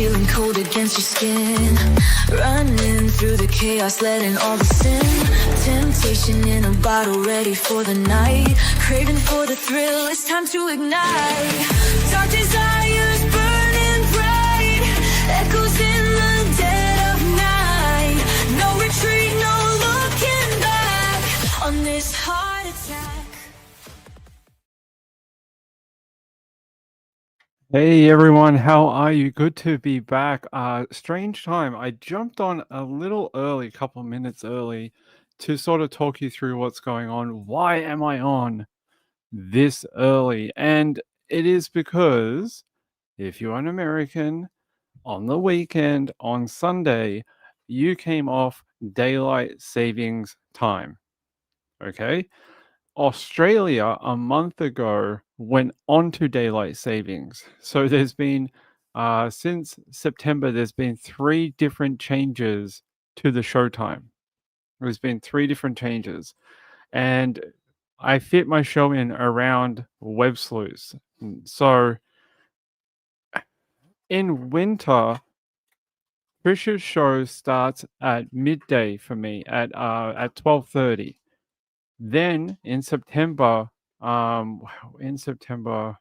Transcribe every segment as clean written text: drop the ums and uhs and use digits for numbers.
feeling cold against your skin. Running through the chaos, letting all the sin. Temptation in a bottle, ready for the night. Craving for the thrill, it's time to ignite. Dark desires burning bright. Echoes in the dead of night. No retreat, no looking back on this heart attack. Hey everyone, how are you? Good to be back. Strange time. I jumped on a little early, a couple of minutes early, to sort of talk you through what's going on. Why am I on this early? And it is because if you're an American, on the weekend, on Sunday, you came off daylight savings time. Okay? Australia a month ago went on to daylight savings. So there's been, since September, there's been 3 different changes to the showtime. There's been 3 different changes. And I fit my show in around web sleuths. So in winter, Trisha's show starts at midday for me at 12:30. Then in September, in September,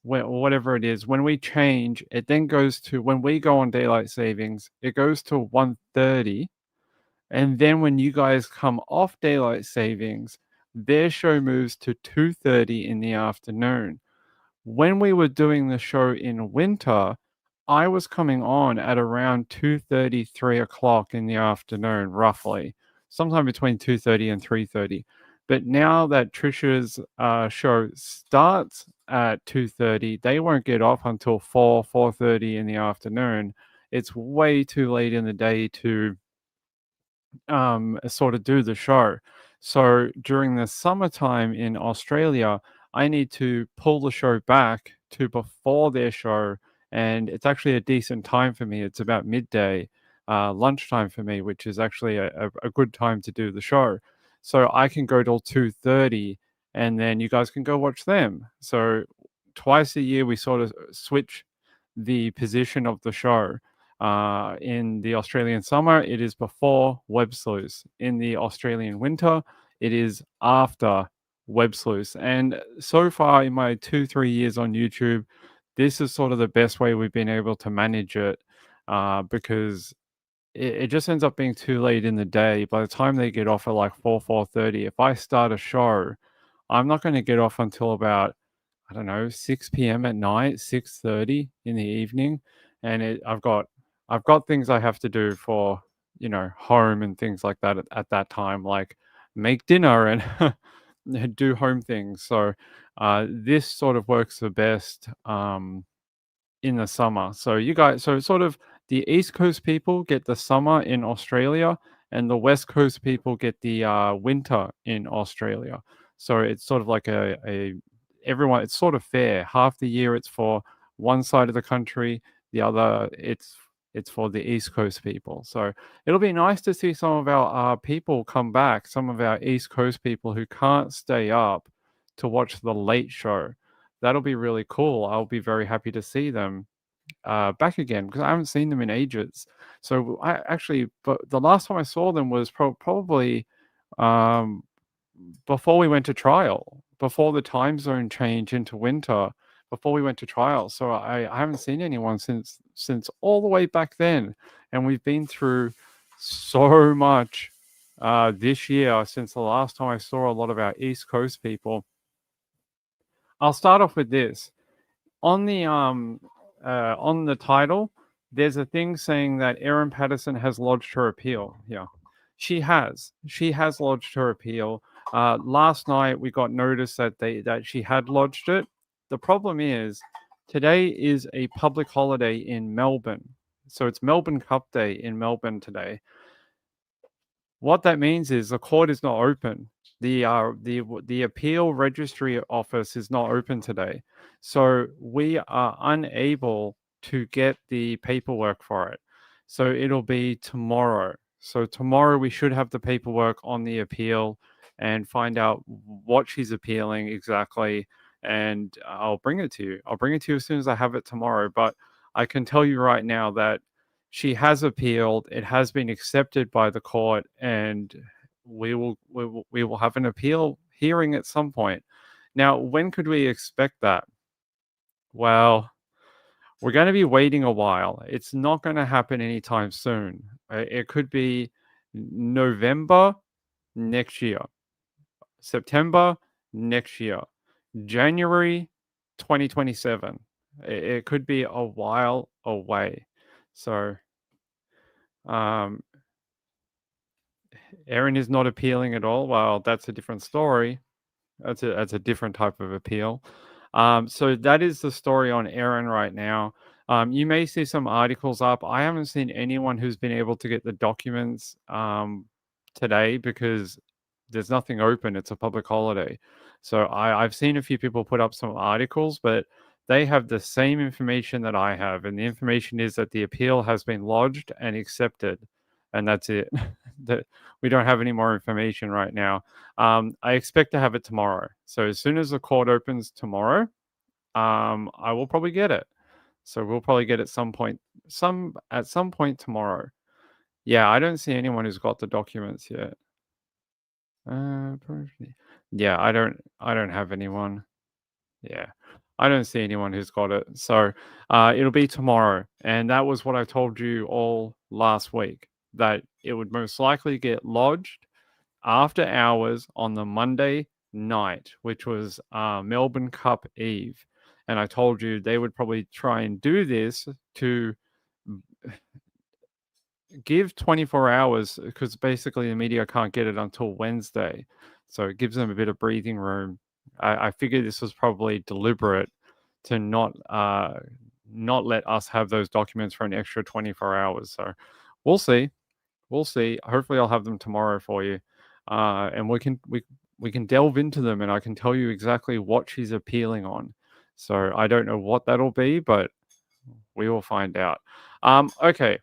whatever it is, when we change, it then goes to, when we go on daylight savings, it goes to 1:30, and then when you guys come off daylight savings, their show moves to 2:30 in the afternoon. When we were doing the show in winter, I was coming on at around 2:30, 3 o'clock in the afternoon, roughly, sometime between 2:30 and 3:30. But now that Trisha's show starts at 2:30, they won't get off until 4:30 in the afternoon. It's way too late in the day to sort of do the show. So during the summertime in Australia, I need to pull the show back to before their show, and it's actually a decent time for me. It's about midday, lunchtime for me, which is actually a good time to do the show. So I can go till 2:30, and then you guys can go watch them. So twice a year we sort of switch the position of the show. In the Australian summer, it is before web sleuths. In the Australian winter, it is after web sleuths. And so far in my 2-3 years on YouTube, this is sort of the best way we've been able to manage it, because it just ends up being too late in the day. By the time they get off at like 4:30, if I start a show, I'm not going to get off until about, I don't know, 6 p.m. at night, 6:30 in the evening, and I've got things I have to do for, home and things like that at that time, like make dinner and do home things. So this sort of works the best in the summer. So sort of the East Coast people get the summer in Australia, and the West Coast people get the winter in Australia. So it's sort of like everyone. It's sort of fair. Half the year it's for one side of the country, the other it's for the East Coast people. So it'll be nice to see some of our people come back. Some of our East Coast people who can't stay up to watch the late show. That'll be really cool. I'll be very happy to see them back again, because I haven't seen them in ages. So but the last time I saw them was probably um, before we went to trial, before the time zone change into winter, before we went to trial. So I haven't seen anyone since all the way back then, and we've been through so much this year since the last time I saw a lot of our East Coast people. I'll start off with this. On the title, there's a thing saying that Erin Patterson has lodged her appeal. Yeah, she has. She has lodged her appeal. Last night we got notice that she had lodged it. The problem is today is a public holiday in Melbourne, so it's Melbourne Cup Day in Melbourne today. What that means is the court is not open. The appeal registry office is not open today, so we are unable to get the paperwork for it. So it'll be tomorrow. So tomorrow we should have the paperwork on the appeal and find out what she's appealing exactly, and I'll bring it to you. I'll bring it to you as soon as I have it tomorrow. But I can tell you right now that she has appealed. It has been accepted by the court, and we will have an appeal hearing at some point. Now, when could we expect that? Well, we're going to be waiting a while. It's not going to happen anytime soon. It could be November next year, September next year, January 2027. It could be a while away. So, um, Erin is not appealing at all. Well, that's a different story. That's a different type of appeal. So that is the story on Erin right now. You may see some articles up. I haven't seen anyone who's been able to get the documents today because there's nothing open. It's a public holiday. So I've seen a few people put up some articles, but they have the same information that I have. And the information is that the appeal has been lodged and accepted. And that's it. That we don't have any more information right now. I expect to have it tomorrow. So as soon as the court opens tomorrow, I will probably get it. So we'll probably get it at some point tomorrow. Yeah, I don't see anyone who's got the documents yet. Yeah, I don't have anyone. Yeah, I don't see anyone who's got it. So it'll be tomorrow, and that was what I told you all last week, that it would most likely get lodged after hours on the Monday night, which was Melbourne Cup Eve. And I told you they would probably try and do this to give 24 hours because basically the media can't get it until Wednesday. So it gives them a bit of breathing room. I figured this was probably deliberate to not let us have those documents for an extra 24 hours. So we'll see. We'll see. Hopefully I'll have them tomorrow for you. And we can delve into them, and I can tell you exactly what she's appealing on. So I don't know what that'll be, but we will find out. Okay.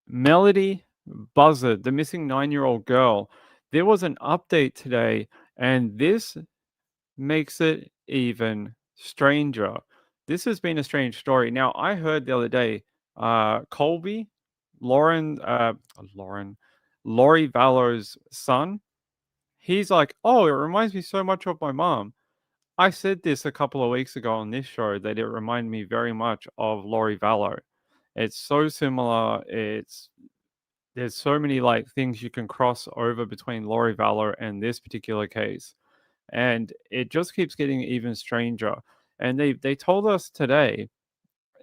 Melodee, Buzzard, the missing 9-year-old girl. There was an update today, and this makes it even stranger. This has been a strange story. Now, I heard the other day, Colby, Laurie Vallow's son, he's like, oh, it reminds me so much of my mom. I said this a couple of weeks ago on this show that it reminded me very much of Laurie Vallow. It's so similar. There's so many like things you can cross over between Laurie Vallow and this particular case. And it just keeps getting even stranger. And they told us today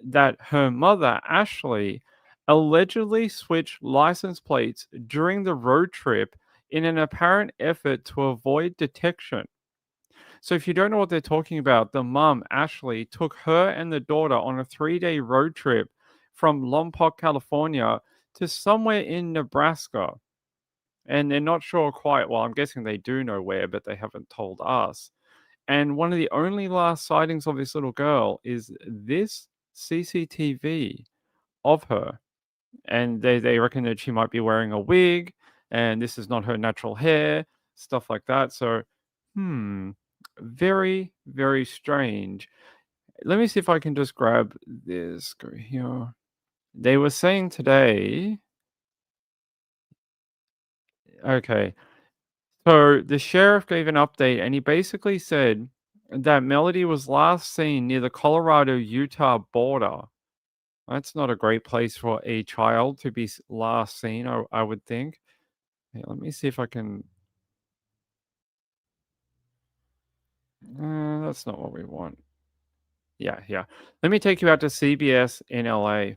that her mother, Ashley, allegedly switched license plates during the road trip in an apparent effort to avoid detection. So if you don't know what they're talking about, the mum, Ashley, took her and the daughter on a 3-day road trip from Lompoc, California to somewhere in Nebraska. And they're not sure quite, well, I'm guessing they do know where, but they haven't told us. And one of the only last sightings of this little girl is this CCTV of her. And they reckon that she might be wearing a wig, and this is not her natural hair, stuff like that. So, very, very strange. Let me see if I can just grab this. Go here. They were saying today. Okay. So the sheriff gave an update, and he basically said that Melodee was last seen near the Colorado-Utah border. That's not a great place for a child to be last seen, I would think. Hey, let me see if I can. That's not what we want. Yeah. Let me take you out to CBS in LA.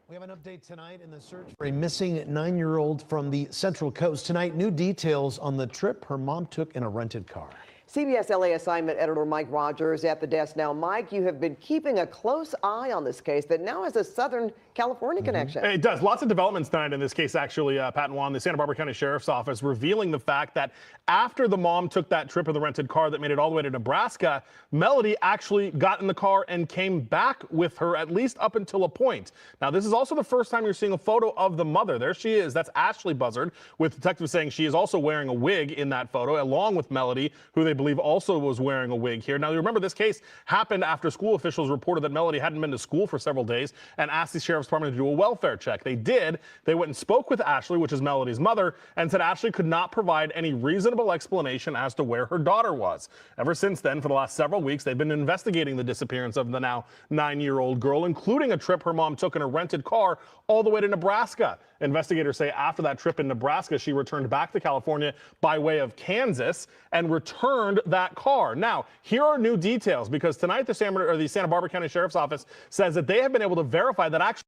We have an update tonight in the search for a missing 9-year-old from the Central Coast. Tonight, new details on the trip her mom took in a rented car. CBS LA assignment editor Mike Rogers at the desk now. Mike, you have been keeping a close eye on this case that now has a Southern California connection. It does. Lots of developments tonight in this case, actually, Pat and Juan, the Santa Barbara County Sheriff's Office revealing the fact that after the mom took that trip in the rented car that made it all the way to Nebraska, Melodee actually got in the car and came back with her, at least up until a point. Now, this is also the first time you're seeing a photo of the mother. There she is. That's Ashley Buzzard, with detectives saying she is also wearing a wig in that photo, along with Melodee, who they believe also was wearing a wig here. Now, you remember this case happened after school officials reported that Melodee hadn't been to school for several days and asked the Sheriff's Department to do a welfare check. They did. They went and spoke with Ashley, which is Melodee's mother, and said Ashley could not provide any reasonable explanation as to where her daughter was. Ever since then, for the last several weeks, they've been investigating the disappearance of the now 9-year-old girl, including a trip her mom took in a rented car all the way to Nebraska. Investigators say after that trip in Nebraska, she returned back to California by way of Kansas and returned that car. Now, here are new details because tonight the Santa Barbara County Sheriff's Office says that they have been able to verify that actually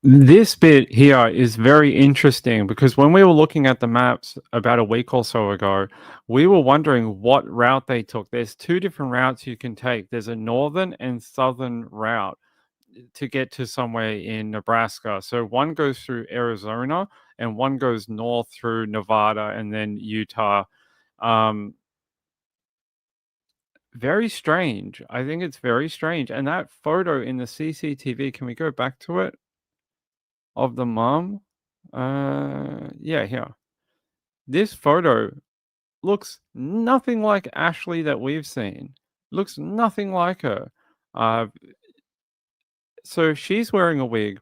This bit here is very interesting because when we were looking at the maps about a week or so ago, we were wondering what route they took. There's two different routes you can take. There's a northern and southern route to get to somewhere in Nebraska. So one goes through Arizona and one goes north through Nevada and then Utah. Very strange. I think it's very strange. And that photo in the CCTV, can we go back to it? Of the mom? Yeah, here. This photo looks nothing like Ashley that we've seen. Looks nothing like her. So she's wearing a wig.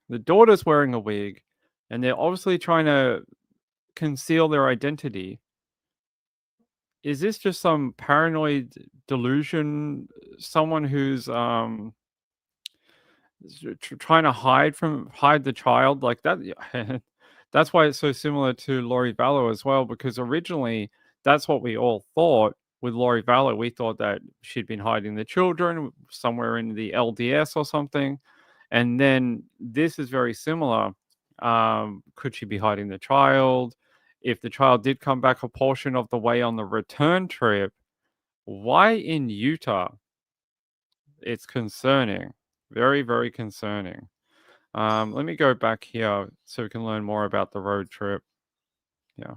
The daughter's wearing a wig. And they're obviously trying to conceal their identity. Is this just some paranoid delusion? Someone who's trying to hide the child like that? That's why it's so similar to Lori Vallow as well, because originally that's what we all thought with Lori Vallow. We thought that she'd been hiding the children somewhere in the LDS or something, and then this is very similar. Could she be hiding the child? If the child did come back a portion of the way on the return trip, why in Utah? It's concerning. Very, very concerning. Let me go back here so we can learn more about the road trip. Yeah.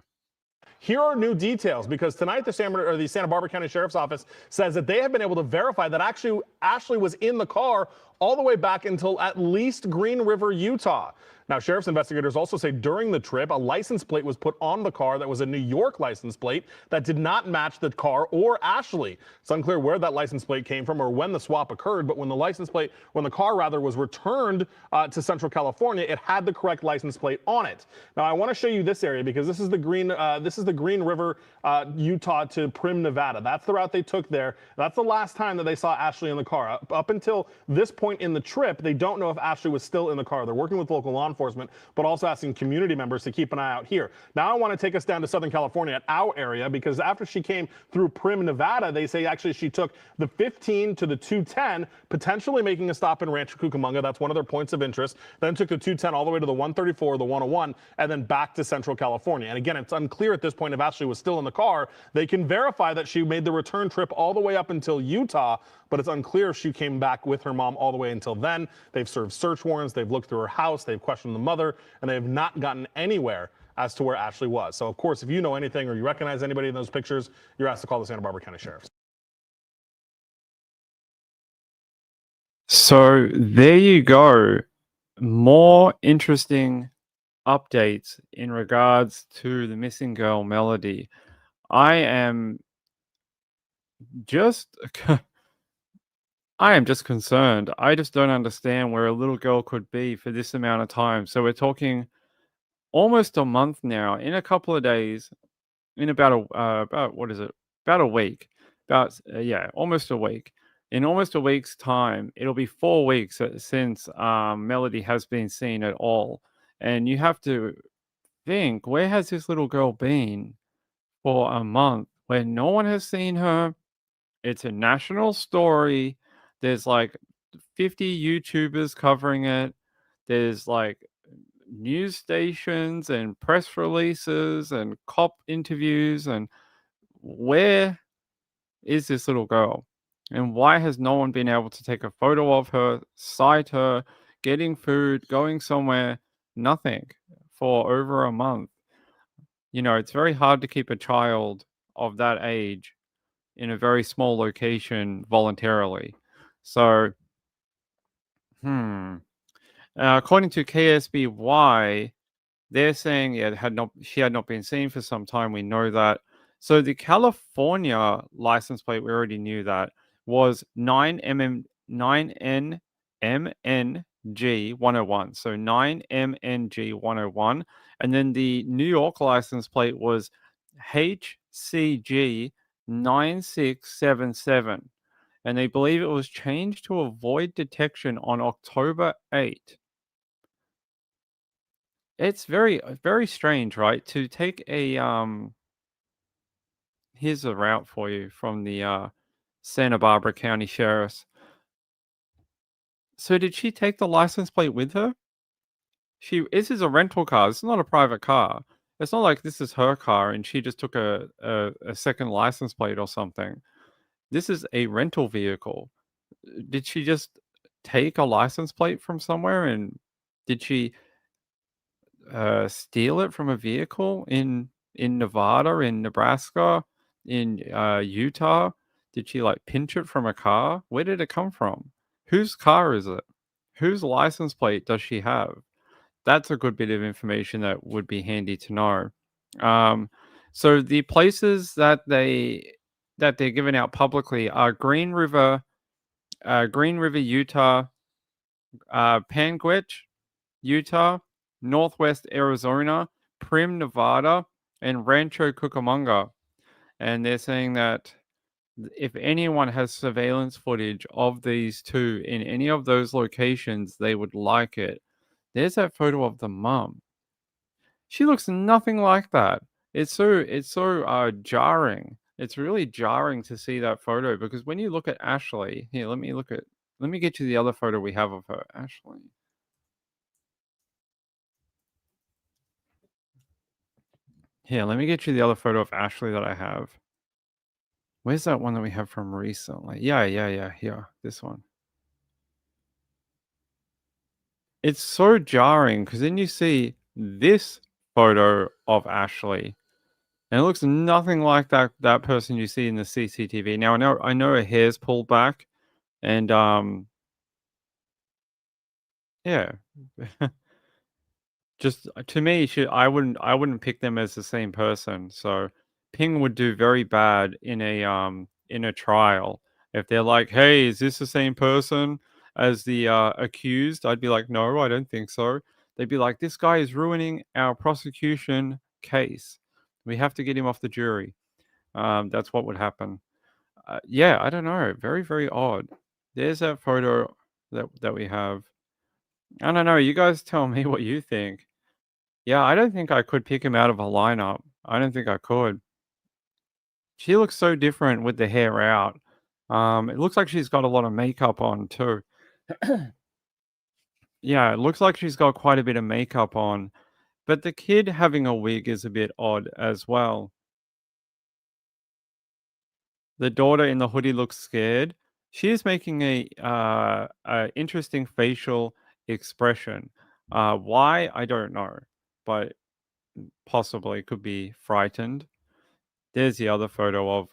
Here are new details because tonight the Santa Barbara County Sheriff's Office says that they have been able to verify that actually Ashley was in the car all the way back until at least Green River, Utah. Now, sheriff's investigators also say during the trip, a license plate was put on the car that was a New York license plate that did not match the car or Ashley. It's unclear where that license plate came from or when the swap occurred, but when the car was returned to Central California, it had the correct license plate on it. Now, I want to show you this area because this is the Green River, Utah to Prim, Nevada. That's the route they took there. That's the last time that they saw Ashley in the car. Up until this point in the trip, they don't know if Ashley was still in the car. They're working with local law enforcement, but also asking community members to keep an eye out here. Now I want to take us down to Southern California at our area because after she came through Prim, Nevada, they say actually she took the 15 to the 210, potentially making a stop in Rancho Cucamonga. That's one of their points of interest. Then took the 210 all the way to the 134, the 101, and then back to Central California. And again, it's unclear at this point if Ashley was still in the car. They can verify that she made the return trip all the way up until Utah, but it's unclear if she came back with her mom all the way until then. They've served search warrants. They've looked through her house. They've questioned the mother, and they have not gotten anywhere as to where Ashley was. So, of course, if you know anything or you recognize anybody in those pictures, you're asked to call the Santa Barbara County Sheriff's. So there you go. More interesting updates in regards to the missing girl, Melodee. I am just concerned. I just don't understand where a little girl could be for this amount of time. So we're talking almost a month now. In a couple of days, in about a week. Almost a week. In almost a week's time, it'll be 4 weeks since Melodee has been seen at all. And you have to think, where has this little girl been for a month where no one has seen her? It's a national story. There's like 50 YouTubers covering it. There's like news stations and press releases and cop interviews. And where is this little girl? And why has no one been able to take a photo of her, sight her, getting food, going somewhere? Nothing for over a month. You know, it's very hard to keep a child of that age in a very small location voluntarily. So, according to KSBY, they're saying she had not been seen for some time. We know that. So the California license plate, we already knew that, was 9MNG 101. So 9MNG 101. And then the New York license plate was HCG 9677. And they believe it was changed to avoid detection on October 8. It's very strange, right? To take a here's a route for you from the Santa Barbara County Sheriff's. So did she take the license plate with her? This is a rental car. It's not a private car. It's not like this is her car and she just took a second license plate or something. This is a rental vehicle. Did she just take a license plate from somewhere, and did she steal it from a vehicle in Nevada, in Nebraska, in Utah? Did she like pinch it from a car? Where did it come from? Whose car is it? Whose license plate does she have? That's a good bit of information that would be handy to know. So the places that they're giving out publicly are Green River, Utah, Panguitch, Utah, Northwest Arizona, Prim, Nevada, and Rancho Cucamonga. And they're saying that if anyone has surveillance footage of these two in any of those locations, they would like it. There's that photo of the mum. She looks nothing like that. It's so jarring. It's really jarring to see that photo, because when you look at Ashley, here, let me get you the other photo we have of her, Ashley. Here, let me get you the other photo of Ashley that I have. Where's that one that we have from recently? Yeah, here, this one. It's so jarring because then you see this photo of Ashley, and it looks nothing like that person you see in the CCTV. Now I know her hair's pulled back, and yeah. Just to me, I wouldn't pick them as the same person. So Ping would do very bad in a trial. If they're like, "Hey, is this the same person as the accused?" I'd be like, "No, I don't think so." They'd be like, "This guy is ruining our prosecution case. We have to get him off the jury." That's what would happen. Yeah, I don't know. Very, very odd. There's that photo that we have. I don't know. You guys tell me what you think. Yeah, I don't think I could pick him out of a lineup. I don't think I could. She looks so different with the hair out. It looks like she's got a lot of makeup on too. Yeah, it looks like she's got quite a bit of makeup on. But the kid having a wig is a bit odd as well. The daughter in the hoodie looks scared. She is making a interesting facial expression. Why? I don't know. But possibly could be frightened. There's the other photo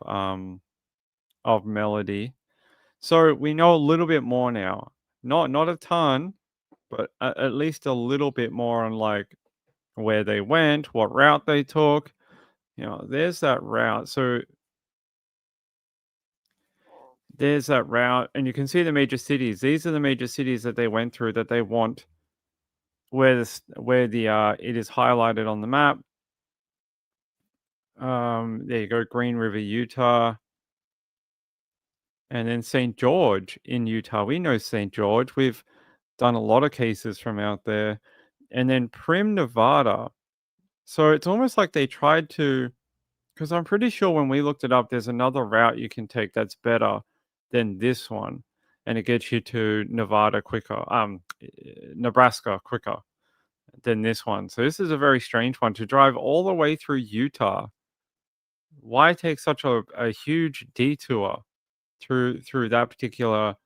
of Melodee. So we know a little bit more now. Not a ton, but at least a little bit more on like where they went, what route they took. You know, there's that route. So there's that route, and you can see the major cities. These are the major cities that they went through that they want, where the it is highlighted on the map. There you go, Green River, Utah. And then St. George in Utah. We know St. George. We've done a lot of cases from out there. And then Prim, Nevada. So it's almost like they tried to, because I'm pretty sure when we looked it up, there's another route you can take that's better than this one. And it gets you to Nevada quicker, Nebraska quicker than this one. So this is a very strange one to drive all the way through Utah. Why take such a huge detour through that particular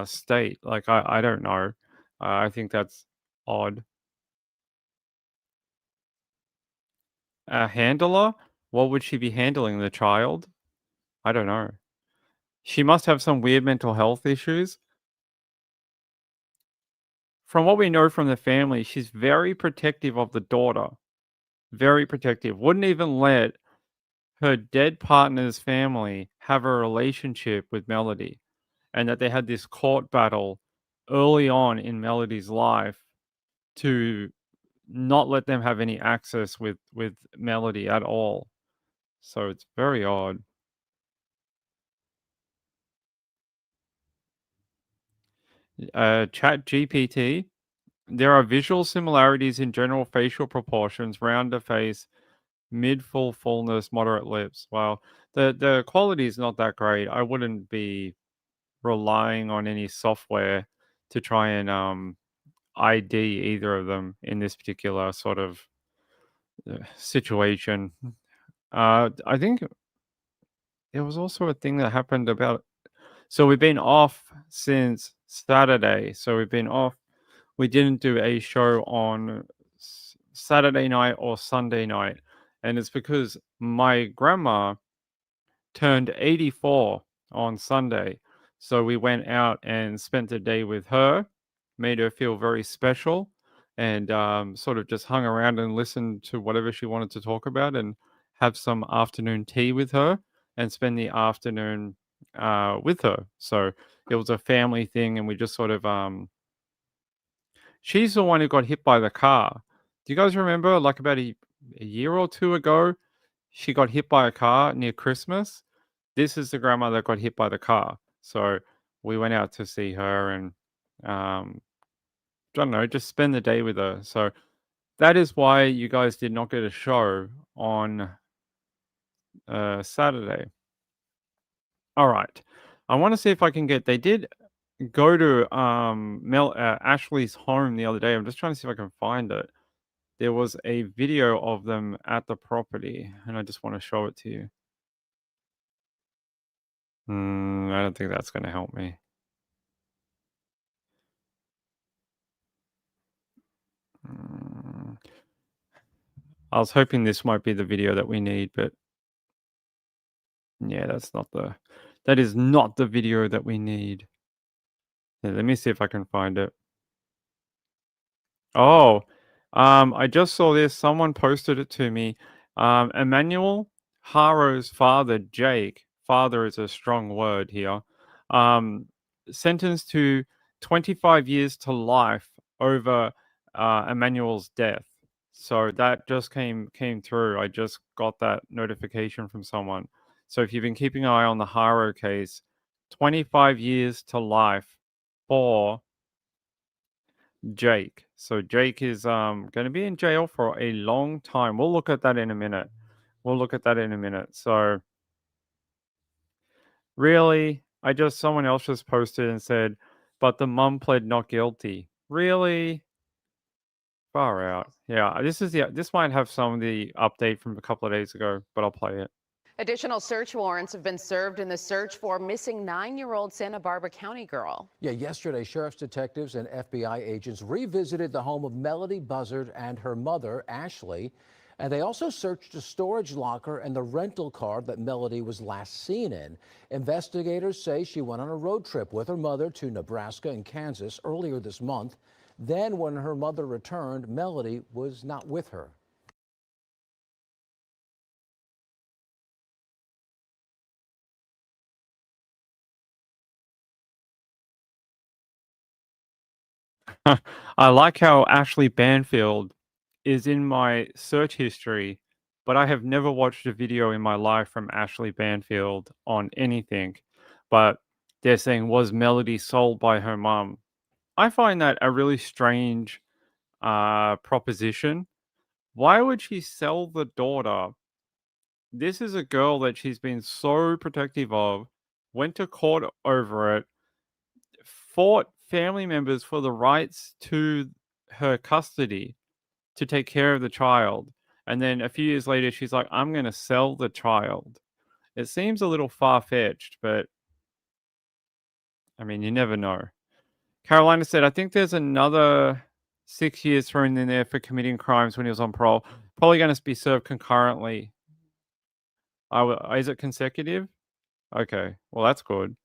state? Like I don't know. I think that's odd. A handler? What would she be handling? The child? I don't know. She must have some weird mental health issues. From what we know from the family, she's very protective of the daughter. Very protective. Wouldn't even let her dead partner's family have a relationship with Melodee, and that they had this court battle early on in Melodee's life to not let them have any access with Melodee at all. So it's very odd. Chat GPT. There are visual similarities in general facial proportions, rounder face, mid-full fullness, moderate lips. Well, the quality is not that great. I wouldn't be relying on any software to try and ID either of them in this particular sort of situation. I think there was also a thing that happened about. So we've been off since Saturday. So we've been off. We didn't do a show on Saturday night or Sunday night, and it's because my grandma turned 84 on Sunday. So we went out and spent the day with her, made her feel very special, and sort of just hung around and listened to whatever she wanted to talk about and have some afternoon tea with her and spend the afternoon with her. So it was a family thing, and we just sort of she's the one who got hit by the car. Do you guys remember, like about a year or two ago, she got hit by a car near Christmas? This is the grandma that got hit by the car. So we went out to see her and I don't know, just spend the day with her. So that is why you guys did not get a show on Saturday. All right. I want to see if I can get. They did go to Ashley's home the other day. I'm just trying to see if I can find it. There was a video of them at the property, and I just want to show it to you. I don't think that's going to help me. I was hoping this might be the video that we need, but yeah, that is not the video that we need. Yeah, let me see if I can find it. Oh, I just saw this. Someone posted it to me. Emmanuel Haro's father, Jake, father is a strong word here, sentenced to 25 years to life over Emmanuel's death. So that just came through. I just got that notification from someone. So if you've been keeping an eye on the Haro case, 25 years to life for Jake. So Jake is going to be in jail for a long time. We'll look at that in a minute. So really, someone else just posted and said, but the mum pled not guilty. Really? Far out. Yeah, this might have some of the update from a couple of days ago, but I'll play it. Additional search warrants have been served in the search for missing 9-year-old Santa Barbara County girl. Yeah, yesterday, sheriff's detectives and FBI agents revisited the home of Melodee Buzzard and her mother, Ashley. And they also searched a storage locker and the rental car that Melodee was last seen in. Investigators say she went on a road trip with her mother to Nebraska and Kansas earlier this month. Then when her mother returned, Melodee was not with her. I like how Ashley Banfield is in my search history, but I have never watched a video in my life from Ashley Banfield on anything. But they're saying, was Melodee sold by her mum? I find that a really strange proposition. Why would she sell the daughter? This is a girl that she's been so protective of, went to court over it, fought family members for the rights to her custody to take care of the child. And then a few years later, she's like, I'm going to sell the child. It seems a little far-fetched, but I mean, you never know. Carolina said, I think there's another 6 years thrown in there for committing crimes when he was on parole. Probably going to be served concurrently. Is it consecutive? Okay, well, that's good.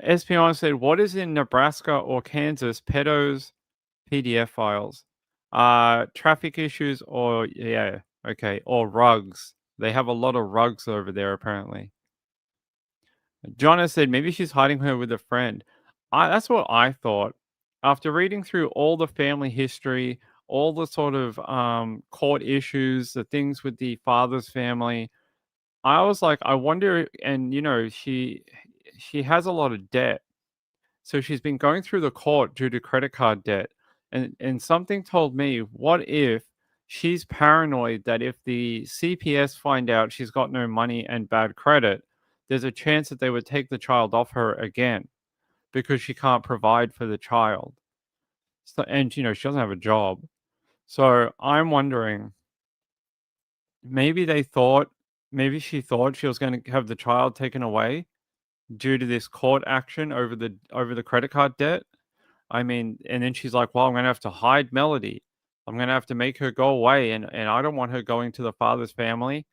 Espion said, what is in Nebraska or Kansas pedos PDF files? Traffic issues or, yeah, Okay, or rugs. They have a lot of rugs over there, apparently. Jonna said maybe she's hiding her with a friend. That's what I thought. After reading through all the family history, all the sort of court issues, the things with the father's family, I was like, I wonder. And she has a lot of debt, so she's been going through the court due to credit card debt. And something told me, what if she's paranoid that if the CPS find out she's got no money and bad credit, there's a chance that they would take the child off her again because she can't provide for the child. So, and she doesn't have a job. So I'm wondering, maybe she thought she was going to have the child taken away due to this court action over the credit card debt. I mean, and then she's like, "Well, I'm gonna have to hide Melodee. I'm gonna have to make her go away, and I don't want her going to the father's family."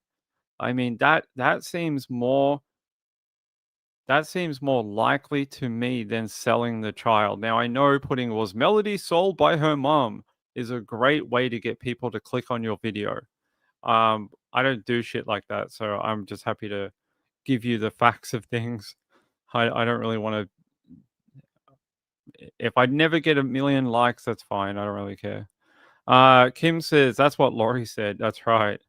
I mean, that seems more likely to me than selling the child. Now, I know putting "was Melodee sold by her mom" is a great way to get people to click on your video. I don't do shit like that, so I'm just happy to give you the facts of things. I don't really want to. If I never get a million likes, that's fine. I don't really care. Kim says that's what Laurie said. That's right.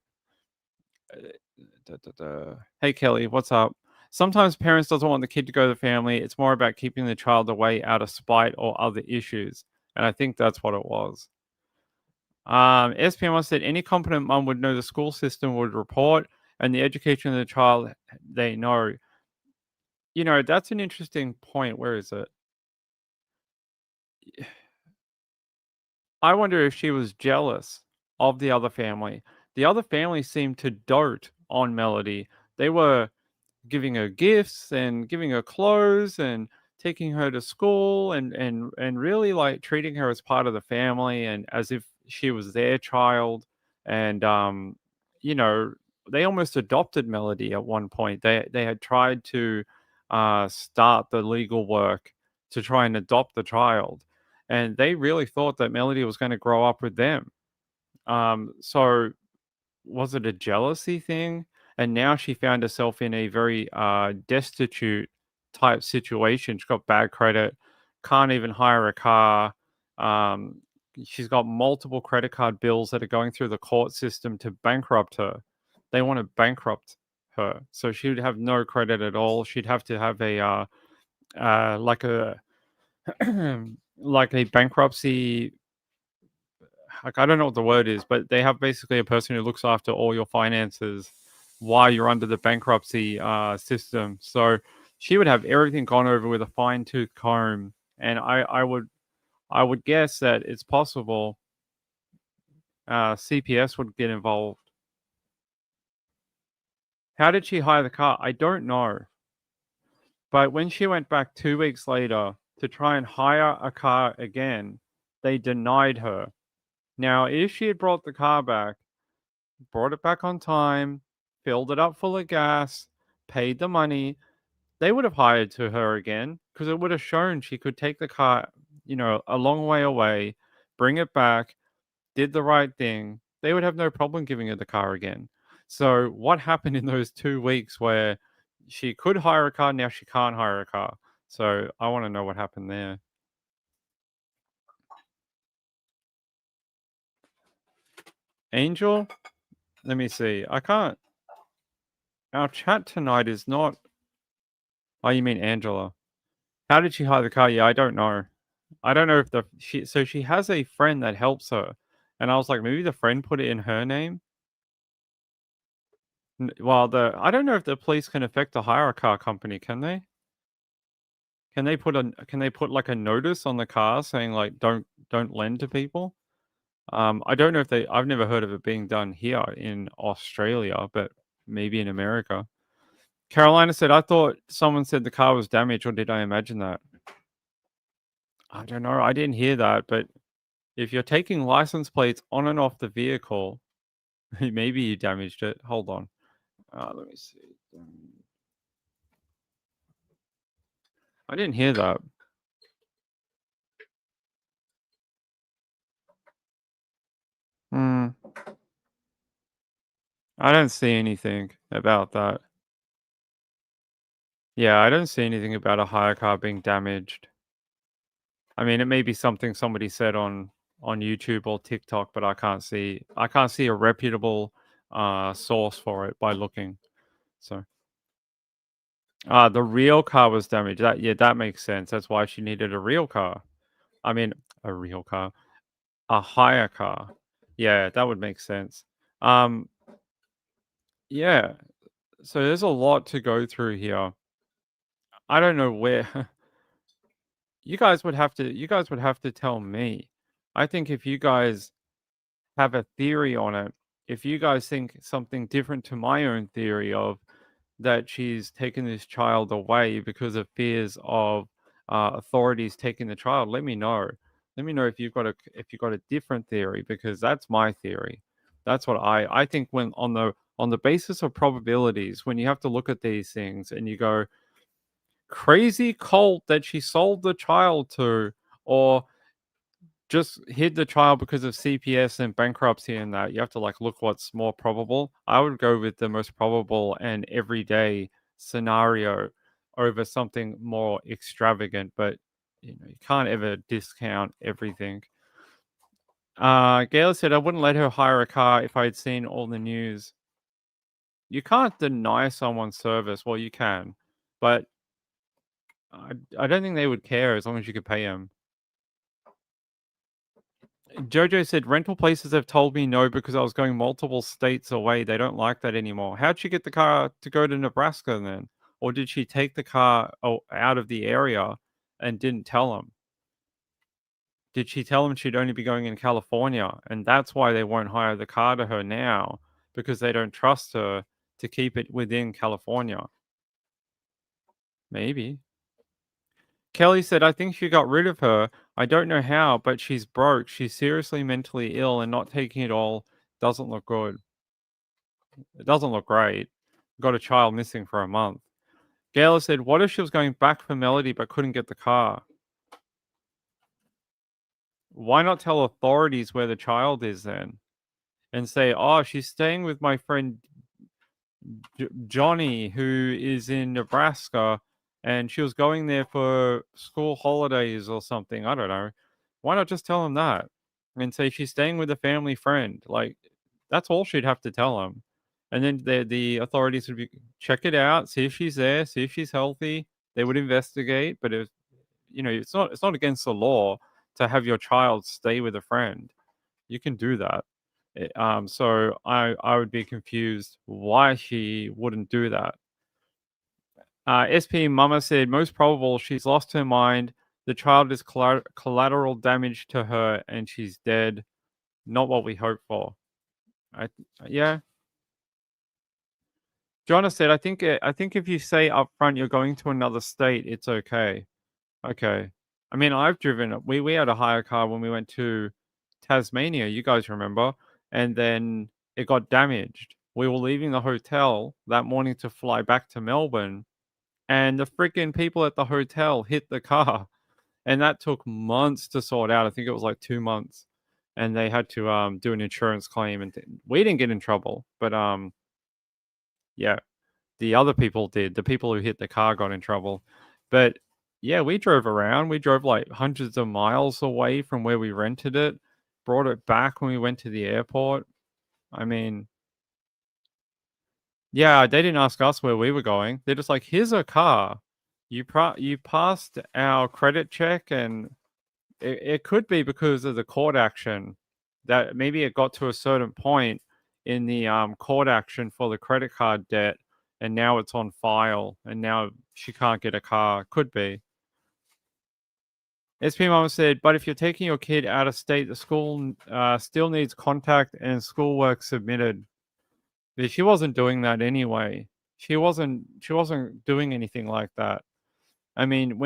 Hey Kelly, what's up? Sometimes parents doesn't want the kid to go to the family. It's more about keeping the child away out of spite or other issues, and I think that's what it was. SPM said any competent mom would know the school system would report, and the education of the child they know. That's an interesting point. Where is it? I wonder if she was jealous of the other family. The other family seemed to dote on Melodee. They were giving her gifts and giving her clothes and taking her to school and really like treating her as part of the family and as if she was their child. And you know, they almost adopted Melodee at one point. They had tried to start the legal work to try and adopt the child, and they really thought that Melodee was going to grow up with them. So was it a jealousy thing? And now she found herself in a very destitute type situation. She's got bad credit, can't even hire a car. Um, she's got multiple credit card bills that are going through the court system to bankrupt her. They want to bankrupt her, so she would have no credit at all. She'd have to have a like a like a bankruptcy, like I don't know what the word is, but they have basically a person who looks after all your finances while you're under the bankruptcy system. So she would have everything gone over with a fine tooth comb, and I would guess that it's possible CPS would get involved. How did she hire the car? I don't know. But when she went back 2 weeks later to try and hire a car again, they denied her. Now, if she had brought it back on time, filled it up full of gas, paid the money, they would have hired to her again because it would have shown she could take the car, a long way away, bring it back, did the right thing. They would have no problem giving her the car again. So, what happened in those 2 weeks where she could hire a car, now she can't hire a car? So, I want to know what happened there. Angel? Let me see. I can't. Our chat tonight is not. Oh, you mean Angela? How did she hire the car? Yeah, I don't know. I don't know if she has a friend that helps her, and I was like, maybe the friend put it in her name. Well, I don't know if the police can affect the hire a car company. Can they? Can they put like a notice on the car saying like don't lend to people? I don't know if they. I've never heard of it being done here in Australia, but maybe in America. Carolina said, I thought someone said the car was damaged, or did I imagine that? I don't know. I didn't hear that, but if you're taking license plates on and off the vehicle, maybe you damaged it. Hold on. Let me see. I didn't hear that. Hmm. I don't see anything about that. Yeah, I don't see anything about a hire car being damaged. I mean, it may be something somebody said on YouTube or TikTok, but I can't see a reputable source for it by looking. So, the real car was damaged. That makes sense. That's why she needed a real car. I mean, a real car, a hire car. Yeah, that would make sense. Um, yeah. So there's a lot to go through here. I don't know where you guys would have to tell me. I think if you guys have a theory on it, if you guys think something different to my own theory of that she's taken this child away because of fears of authorities taking the child, let me know. Let me know if you've got a different theory, because that's my theory. That's what I think, when on the basis of probabilities, when you have to look at these things and you go, crazy cult that she sold the child to, or just hid the child because of CPS and bankruptcy and that. You have to look what's more probable. I would go with the most probable and everyday scenario over something more extravagant, but you can't ever discount everything. Gail said, I wouldn't let her hire a car if I had seen all the news. You can't deny someone's service. Well, you can, but I don't think they would care as long as you could pay them. Jojo said, rental places have told me no because I was going multiple states away. They don't like that anymore. How'd she get the car to go to Nebraska then? Or did she take the car out of the area and didn't tell them? Did she tell them she'd only be going in California? And that's why they won't hire the car to her now, because they don't trust her to keep it within California. Maybe. Kelly said, I think she got rid of her. I don't know how, but she's broke. She's seriously mentally ill, and not taking it all doesn't look good. It doesn't look great. Got a child missing for a month. Gayla said, what if she was going back for Melodee but couldn't get the car? Why not tell authorities where the child is then? And say, oh, she's staying with my friend Johnny, who is in Nebraska, and she was going there for school holidays or something. I don't know. Why not just tell them that and say she's staying with a family friend? That's all she'd have to tell them. And then the authorities would check it out, see if she's there, see if she's healthy. They would investigate. But if it's not against the law to have your child stay with a friend. You can do that. So I would be confused why she wouldn't do that. SP Mama said, most probable she's lost her mind. The child is collateral damage to her and she's dead. Not what we hope for. Yeah. Jonna said, I think if you say up front you're going to another state, it's okay. Okay. I mean, I've driven. We had a hire car when we went to Tasmania. You guys remember? And then it got damaged. We were leaving the hotel that morning to fly back to Melbourne, and the freaking people at the hotel hit the car, and that took months to sort out. I think it was like 2 months, and they had to do an insurance claim, and we didn't get in trouble, but yeah, the other people did. The people who hit the car got in trouble, but yeah, we drove around. We drove like hundreds of miles away from where we rented it, brought it back when we went to the airport. I mean, yeah, they didn't ask us where we were going. They're just like, here's a car. You passed our credit check, and it could be because of the court action that maybe it got to a certain point in the court action for the credit card debt, and now it's on file, and now she can't get a car. Could be. SP Mama said, but if you're taking your kid out of state, the school still needs contact and schoolwork submitted. But she wasn't doing that anyway. She wasn't doing anything like that. I mean,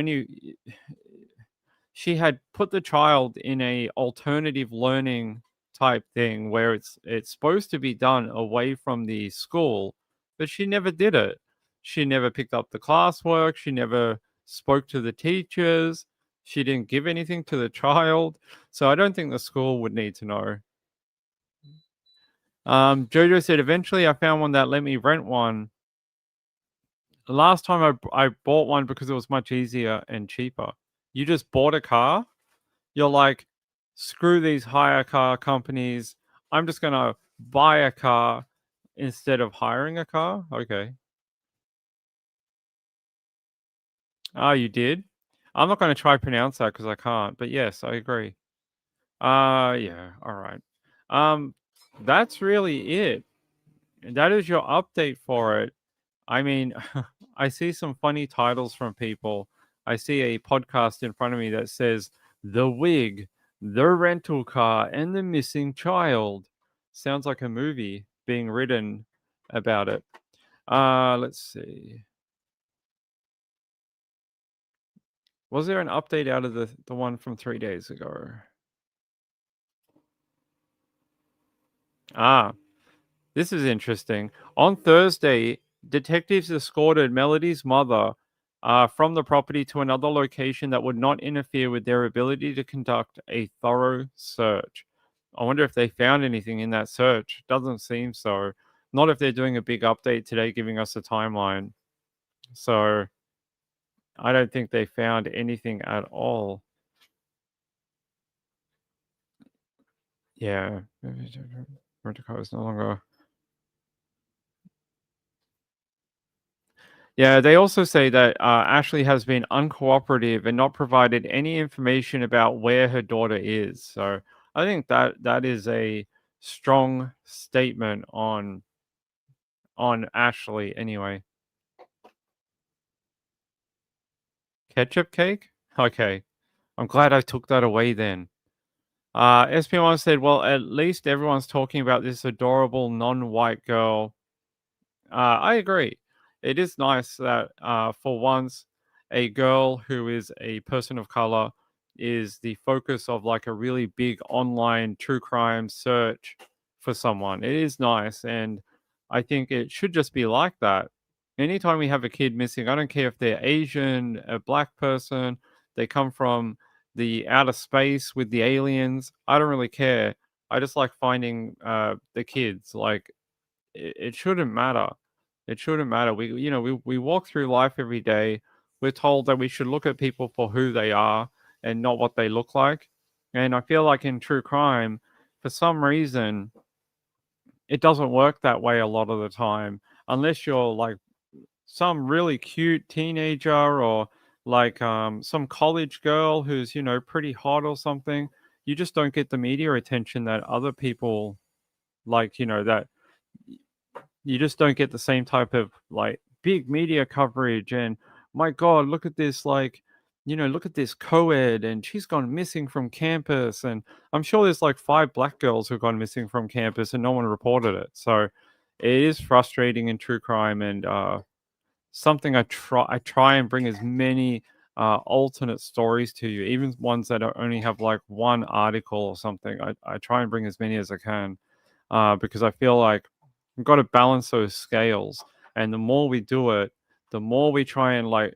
she had put the child in a alternative learning type thing where it's supposed to be done away from the school, but she never did it. She never picked up the classwork. She never spoke to the teachers. She didn't give anything to the child. So I don't think the school would need to know. Jojo said, eventually I found one that let me rent one. The last time I bought one because it was much easier and cheaper. You just bought a car. You're like, screw these hire car companies. I'm just going to buy a car instead of hiring a car. Okay. Oh, you did? I'm not going to try pronounce that because I can't. But yes, I agree. Yeah. All right. That's really it. That is your update for it. I mean, I see some funny titles from people. I see a podcast in front of me that says The Wig, The Rental Car, and The Missing Child. Sounds like a movie being written about it. Let's see. Was there an update out of the one from 3 days ago? This is interesting. On Thursday, detectives escorted Melodee's mother from the property to another location that would not interfere with their ability to conduct a thorough search. I wonder if they found anything in that search. Doesn't seem so. Not if they're doing a big update today, giving us a timeline. So I don't think they found anything at all. Yeah. Rent-a-car is no longer. Yeah, they also say that Ashley has been uncooperative and not provided any information about where her daughter is. So I think that is a strong statement on Ashley. Anyway, ketchup cake. Okay, I'm glad I took that away then. SP1 said, "Well, at least everyone's talking about this adorable non-white girl." I agree. It is nice that for once, a girl who is a person of color is the focus of like a really big online true crime search for someone. It is nice, and I think it should just be like that. Anytime we have a kid missing, I don't care if they're Asian, a black person, they come from the outer space with the aliens. I don't really care. I just like finding the kids. Like it shouldn't matter. It shouldn't matter. We walk through life every day. We're told that we should look at people for who they are and not what they look like. And I feel like in true crime, for some reason, it doesn't work that way a lot of the time, unless you're like some really cute teenager or like some college girl who's pretty hot or something. You just don't get the media attention that other people like. That you just don't get the same type of like big media coverage. And my god, look at this, like, look at this co-ed, and she's gone missing from campus. And I'm sure there's like 5 black girls who've gone missing from campus and no one reported it. So it is frustrating in true crime, and something I try and bring as many alternate stories to you, even ones that only have like one article or something. I try and bring as many as I can, because I feel like we've got to balance those scales. And the more we do it, the more we try and like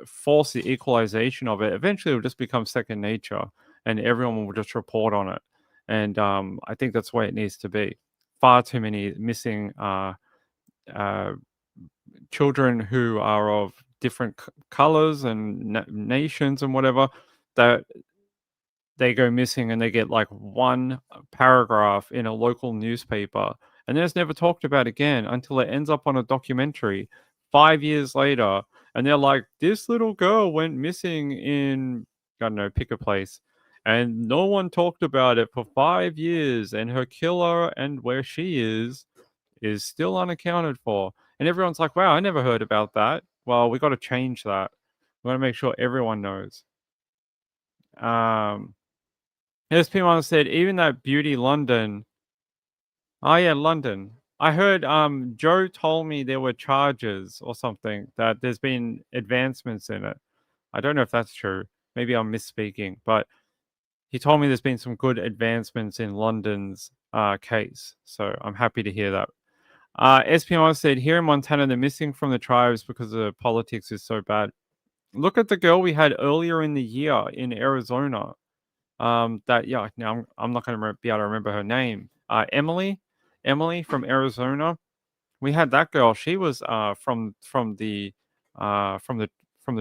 force the equalization of it. Eventually, it'll just become second nature, and everyone will just report on it. And I think that's the way it needs to be. Far too many missing children who are of different colors and nations and whatever, that they go missing and they get like one paragraph in a local newspaper, and then it's never talked about again until it ends up on a documentary 5 years later. And they're like, this little girl went missing in, I don't know, pick a place, and no one talked about it for 5 years, and her killer and where she is still unaccounted for. And everyone's like, wow, I never heard about that. Well, we got to change that. We got to make sure everyone knows. SP1 said, even that Beauty London. Oh yeah, London. I heard Joe told me there were charges or something, that there's been advancements in it. I don't know if that's true. Maybe I'm misspeaking, but he told me there's been some good advancements in London's case. So I'm happy to hear that. SP1 said, here in Montana, they're missing from the tribes because the politics is so bad. Look at the girl we had earlier in the year in Arizona. Now I'm not going to be able to remember her name. Emily from Arizona. We had that girl. She was from the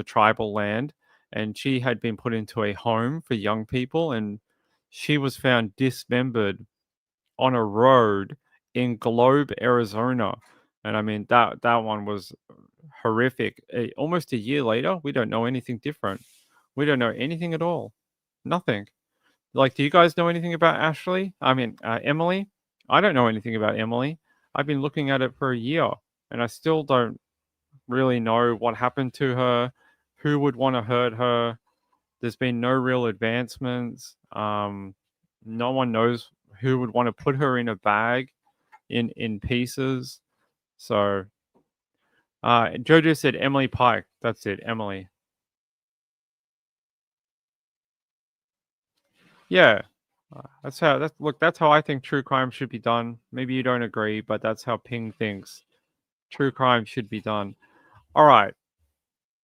tribal land, and she had been put into a home for young people, and she was found dismembered on a road in Globe, Arizona. And I mean, that one was horrific. Almost a year later, we don't know anything different. We don't know anything at all. Nothing. Like, do you guys know anything about Emily? I don't know anything about Emily. I've been looking at it for a year, and I still don't really know what happened to her, who would want to hurt her. There's been no real advancements. No one knows who would want to put her in a bag in pieces. So Jojo said Emily Pike. That's it, Emily. Yeah. That's how I think true crime should be done. Maybe you don't agree, but that's how Ping thinks true crime should be done. All right.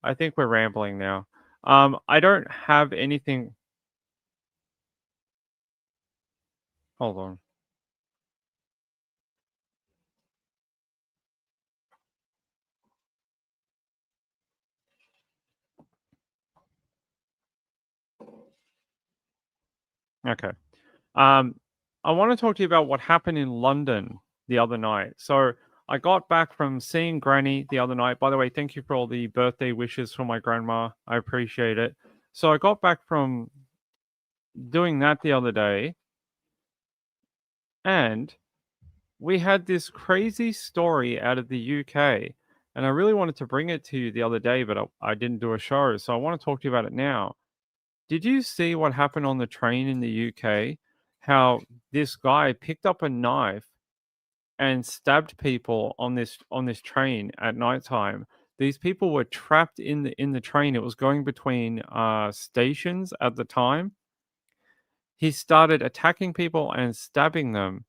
I think we're rambling now. I don't have anything. Hold on. Okay. I want to talk to you about what happened in London the other night. So I got back from seeing Granny the other night. By the way, thank you for all the birthday wishes for my grandma. I appreciate it. So I got back from doing that the other day, and we had this crazy story out of the UK. And I really wanted to bring it to you the other day, but I didn't do a show. So I want to talk to you about it now. Did you see what happened on the train in the UK? How this guy picked up a knife and stabbed people on this train at nighttime. These people were trapped in the train. It was going between stations at the time. He started attacking people and stabbing them,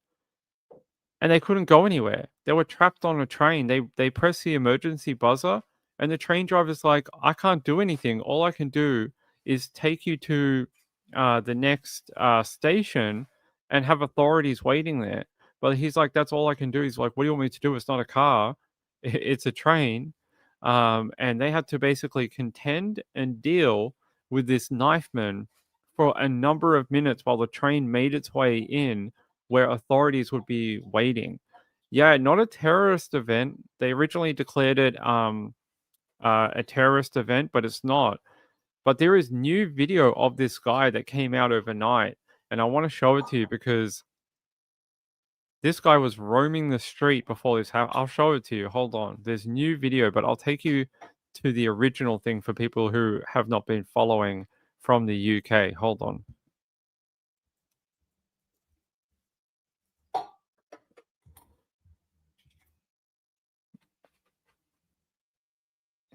and they couldn't go anywhere. They were trapped on a train. They pressed the emergency buzzer, and the train driver's like, I can't do anything. All I can do is take you to the next station and have authorities waiting there. But he's like, that's all I can do. He's like, what do you want me to do? It's not a car. It's a train. And they had to basically contend and deal with this knifeman for a number of minutes while the train made its way in where authorities would be waiting. Yeah, not a terrorist event. They originally declared it a terrorist event, but it's not. But there is new video of this guy that came out overnight, and I want to show it to you because this guy was roaming the street before this happened. I'll show it to you. Hold on. There's new video, but I'll take you to the original thing for people who have not been following from the UK. Hold on.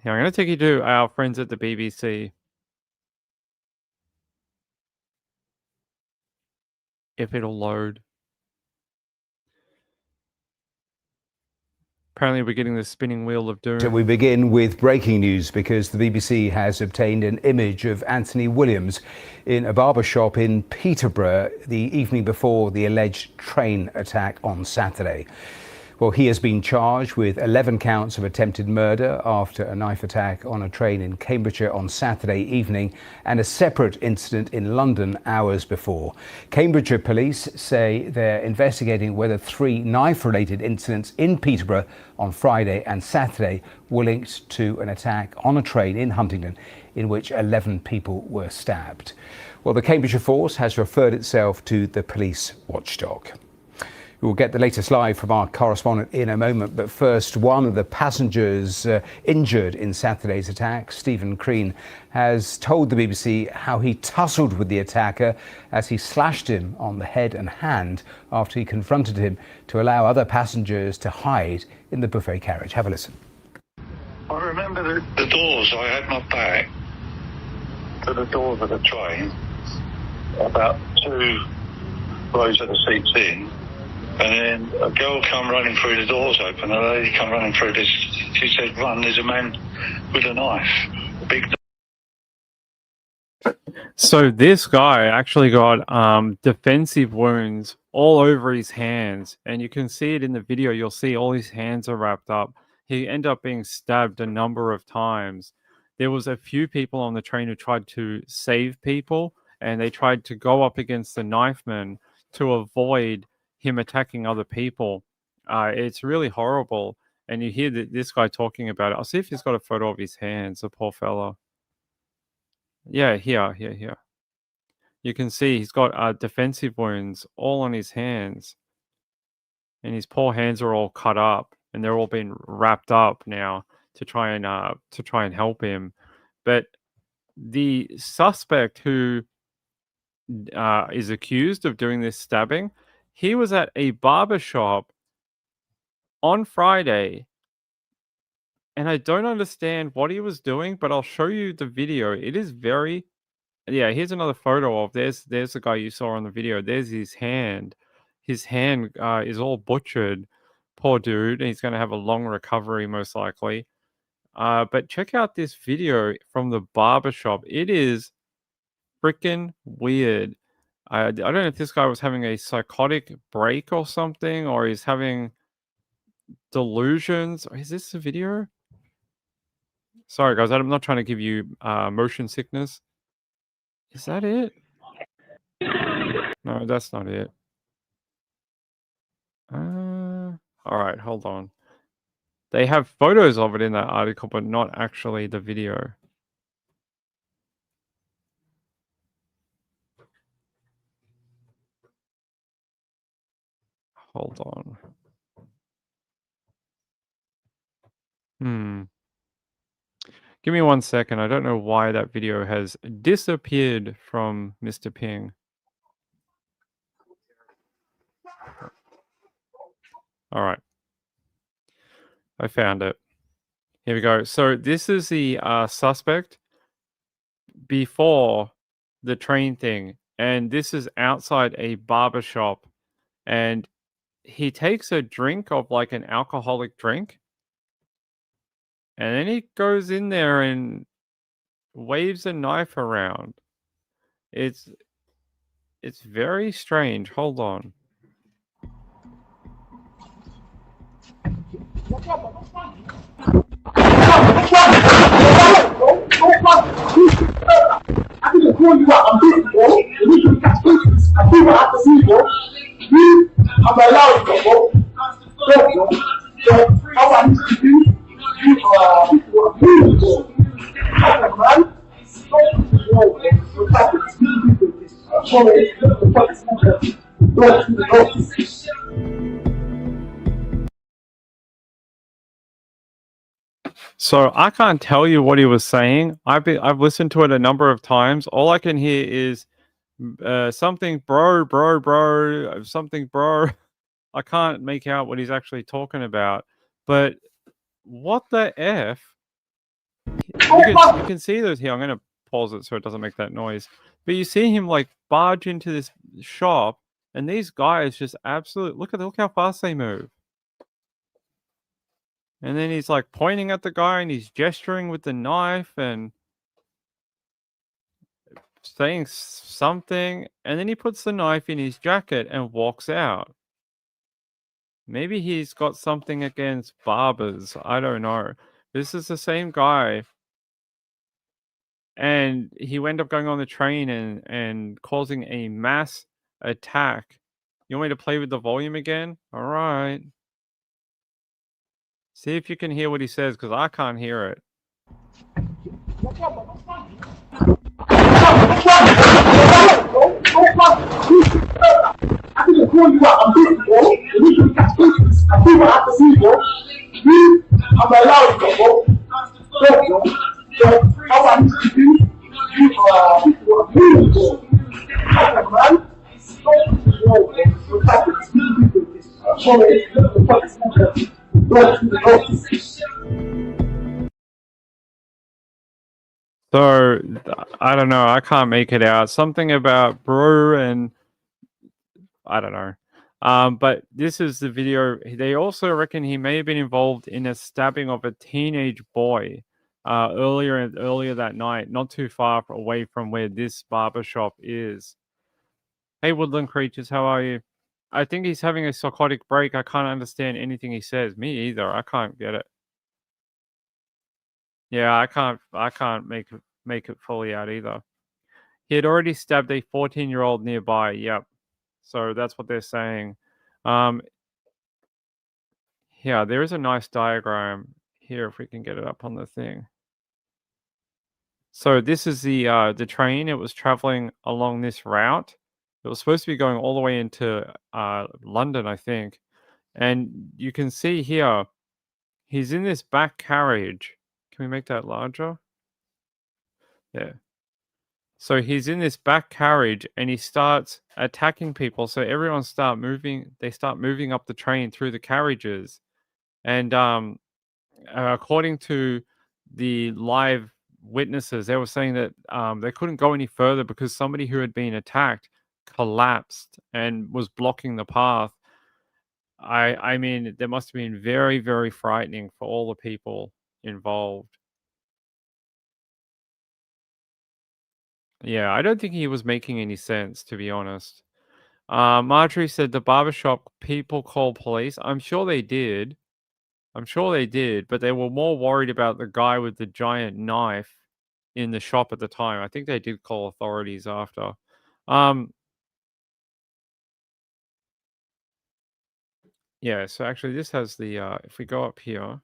Here, I'm going to take you to our friends at the BBC. If it'll load. Apparently we're getting the spinning wheel of doom. So we begin with breaking news because the BBC has obtained an image of Anthony Williams in a barber shop in Peterborough the evening before the alleged train attack on Saturday. Well, he has been charged with 11 counts of attempted murder after a knife attack on a train in Cambridgeshire on Saturday evening and a separate incident in London hours before. Cambridgeshire police say they're investigating whether 3 knife-related incidents in Peterborough on Friday and Saturday were linked to an attack on a train in Huntingdon in which 11 people were stabbed. Well, the Cambridgeshire force has referred itself to the police watchdog. We'll get the latest live from our correspondent in a moment, but first, one of the passengers injured in Saturday's attack, Stephen Crean, has told the BBC how he tussled with the attacker as he slashed him on the head and hand after he confronted him to allow other passengers to hide in the buffet carriage. Have a listen. I remember the doors. I had my back to the doors of the train, about 2 rows of the seats in. And then a girl come running through, the doors open, a lady come running through this. She said, run, there's a man with a knife, a big knife. So this guy actually got defensive wounds all over his hands, and you can see it in the video. You'll see all his hands are wrapped up. He ended up being stabbed a number of times. There was a few people on the train who tried to save people, and they tried to go up against the knifeman to avoid him attacking other people. It's really horrible, and you hear this guy talking about it. I'll see if he's got a photo of his hands, the poor fella. Yeah, here. You can see he's got defensive wounds all on his hands. And his poor hands are all cut up, and they're all been wrapped up now to try and help him. But the suspect who is accused of doing this stabbing, he was at a barber shop on Friday, and I don't understand what he was doing, but I'll show you the video. It is very... Yeah, here's another photo of... There's the guy you saw on the video. There's his hand. His hand is all butchered. Poor dude. He's going to have a long recovery, most likely. But check out this video from the barbershop. It is freaking weird. I don't know if this guy was having a psychotic break or something, or he's having delusions. Is this the video? Sorry, guys. I'm not trying to give you motion sickness. Is that it? No, that's not it. All right, hold on. They have photos of it in that article, but not actually the video. Hold on. Give me 1 second. I don't know why that video has disappeared from Mr. Ping. All right. I found it. Here we go. So this is the suspect before the train thing. And this is outside a barber shop. And he takes a drink of like an alcoholic drink. And then he goes in there and waves a knife around. It's very strange. Hold on. So I can't tell you what he was saying. I've listened to it a number of times. All I can hear is something bro, something bro. I can't make out what he's actually talking about. But what the F? You can see those here. I'm going to pause it so it doesn't make that noise. But you see him like barge into this shop, and these guys just absolutely... Look how fast they move. And then he's like pointing at the guy, and he's gesturing with the knife and saying something. And then he puts the knife in his jacket and walks out. Maybe he's got something against barbers. I don't know. This is the same guy. And he went up going on the train and causing a mass attack. You want me to play with the volume again? All right. See if you can hear what he says, because I can't hear it. So, I don't know. I can't make it out. Something about bro and... I don't know. But this is the video. They also reckon he may have been involved in a stabbing of a teenage boy. earlier that night, not too far away from where this barber shop is. Hey, woodland creatures, how are you? I think he's having a psychotic break. I can't understand anything he says. Me either. I can't get it. Yeah, I can't make it fully out either. He had already stabbed a 14-year-old nearby. Yep. So that's what they're saying. Yeah, there is a nice diagram here if we can get it up on the thing. So this is the train. It was traveling along this route. It was supposed to be going all the way into London, I think. And you can see here, he's in this back carriage. Can we make that larger? Yeah. So he's in this back carriage and he starts attacking people. So everyone they start moving up the train through the carriages. And according to the live witnesses, they were saying that they couldn't go any further because somebody who had been attacked collapsed and was blocking the path. I mean, that must have been very, very frightening for all the people involved. Yeah, I don't think he was making any sense, to be honest. Marjorie said the barbershop people called police. I'm sure they did. But they were more worried about the guy with the giant knife in the shop at the time. I think they did call authorities after. Yeah, so actually this has the, if we go up here.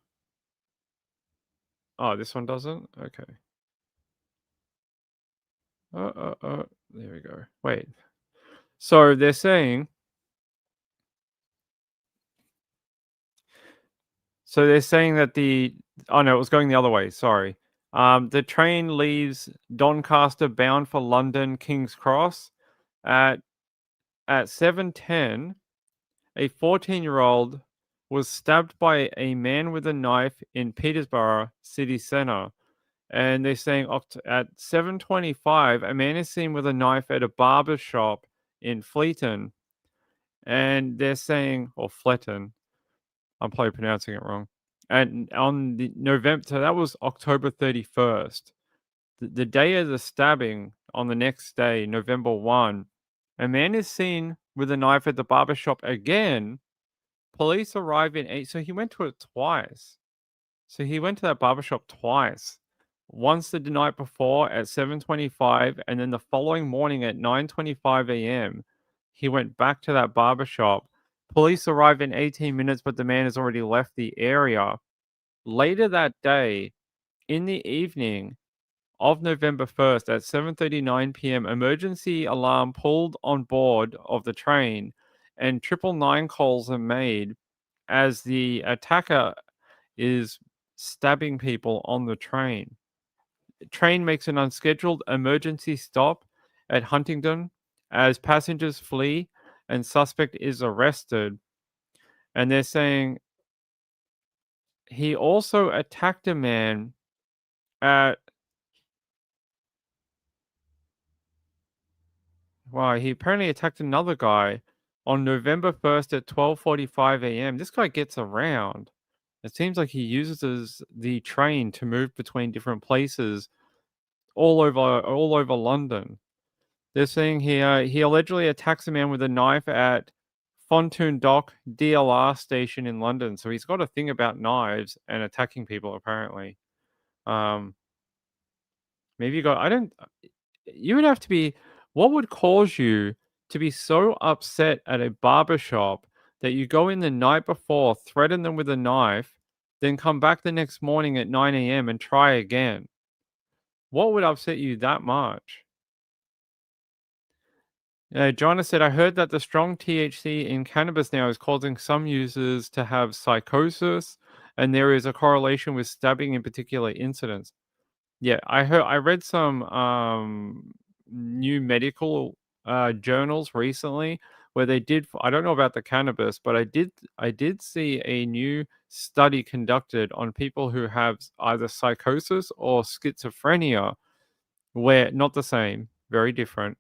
Oh, this one doesn't? Okay. There we go. Wait. So they're saying that oh no, it was going the other way, sorry. The train leaves Doncaster bound for London King's Cross at 7:10. A 14-year-old was stabbed by a man with a knife in Peterborough city centre. And they're saying at 7:25, a man is seen with a knife at a barber shop in Fleeton. And they're saying, or Fletton, I'm probably pronouncing it wrong. And on the November, so that was October 31st. The day of the stabbing, on the next day, November 1, a man is seen with a knife at the barber shop again. Police arrive in 8, so he went to it twice. So he went to that barbershop twice. Once the night before at 7:25, and then the following morning at 9:25 a.m., he went back to that barbershop. Police arrive in 18 minutes, but the man has already left the area. Later that day, in the evening of November 1st at 7:39 p.m., emergency alarm pulled on board of the train, and 999 calls are made as the attacker is stabbing people on the train. The train makes an unscheduled emergency stop at Huntingdon as passengers flee and suspect is arrested. And they're saying he also attacked a man at... Wow, he apparently attacked another guy on November 1st at 12:45 a.m. This guy gets around. It seems like he uses the train to move between different places all over London. They're saying he allegedly attacks a man with a knife at Pontoon Dock DLR station in London. So he's got a thing about knives and attacking people, apparently. Maybe you would have to be... What would cause you to be so upset at a barber shop that you go in the night before, threaten them with a knife, then come back the next morning at 9 a.m. and try again? What would upset you that much? Joanna said, I heard that the strong THC in cannabis now is causing some users to have psychosis, and there is a correlation with stabbing in particular incidents. Yeah, I read some new medical journals recently where they did... I don't know about the cannabis, but I did see a new study conducted on people who have either psychosis or schizophrenia, where... not the same, very different.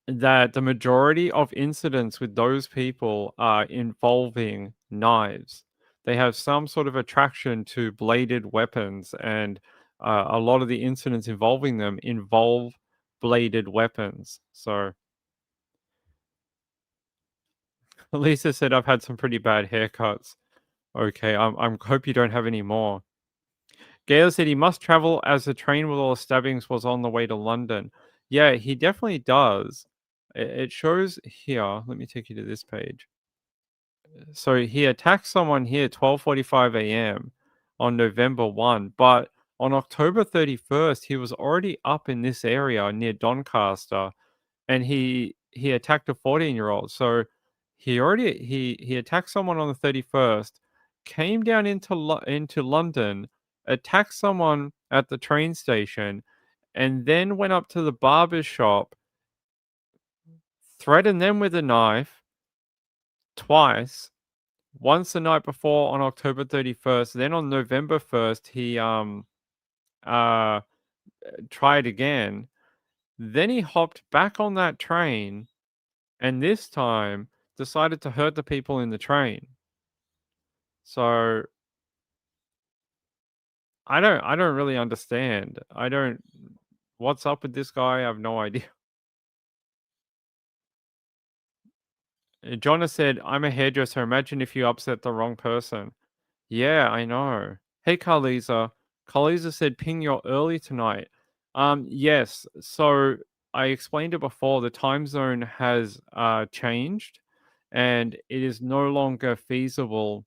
That the majority of incidents with those people are involving knives. they have some sort of attraction to bladed weapons, and a lot of the incidents involving them involve bladed weapons. So Lisa said, I've had some pretty bad haircuts. Okay, I'm hope you don't have any more. Gail said he must travel as the train with all the stabbings was on the way to London. Yeah, he definitely does. It shows here. Let me take you to this page. So he attacked someone here 12:45 a.m. on November 1, but on October 31st, he was already up in this area near Doncaster, and he attacked a 14-year-old. So he attacked someone on the 31st, came down into London, attacked someone at the train station, and then went up to the barber's shop, threatened them with a knife twice. Once the night before on October 31st, then on November 1st, he uh tried again. Then he hopped back on that train and this time decided to hurt the people in the train. So I don't really understand. What's up with this guy? I have no idea. Jonna said, I'm a hairdresser. Imagine if you upset the wrong person. Yeah, I know. Hey, Carlisa. Carlisa said, ping, you're early tonight. Yes. So I explained it before. The time zone has changed, and it is no longer feasible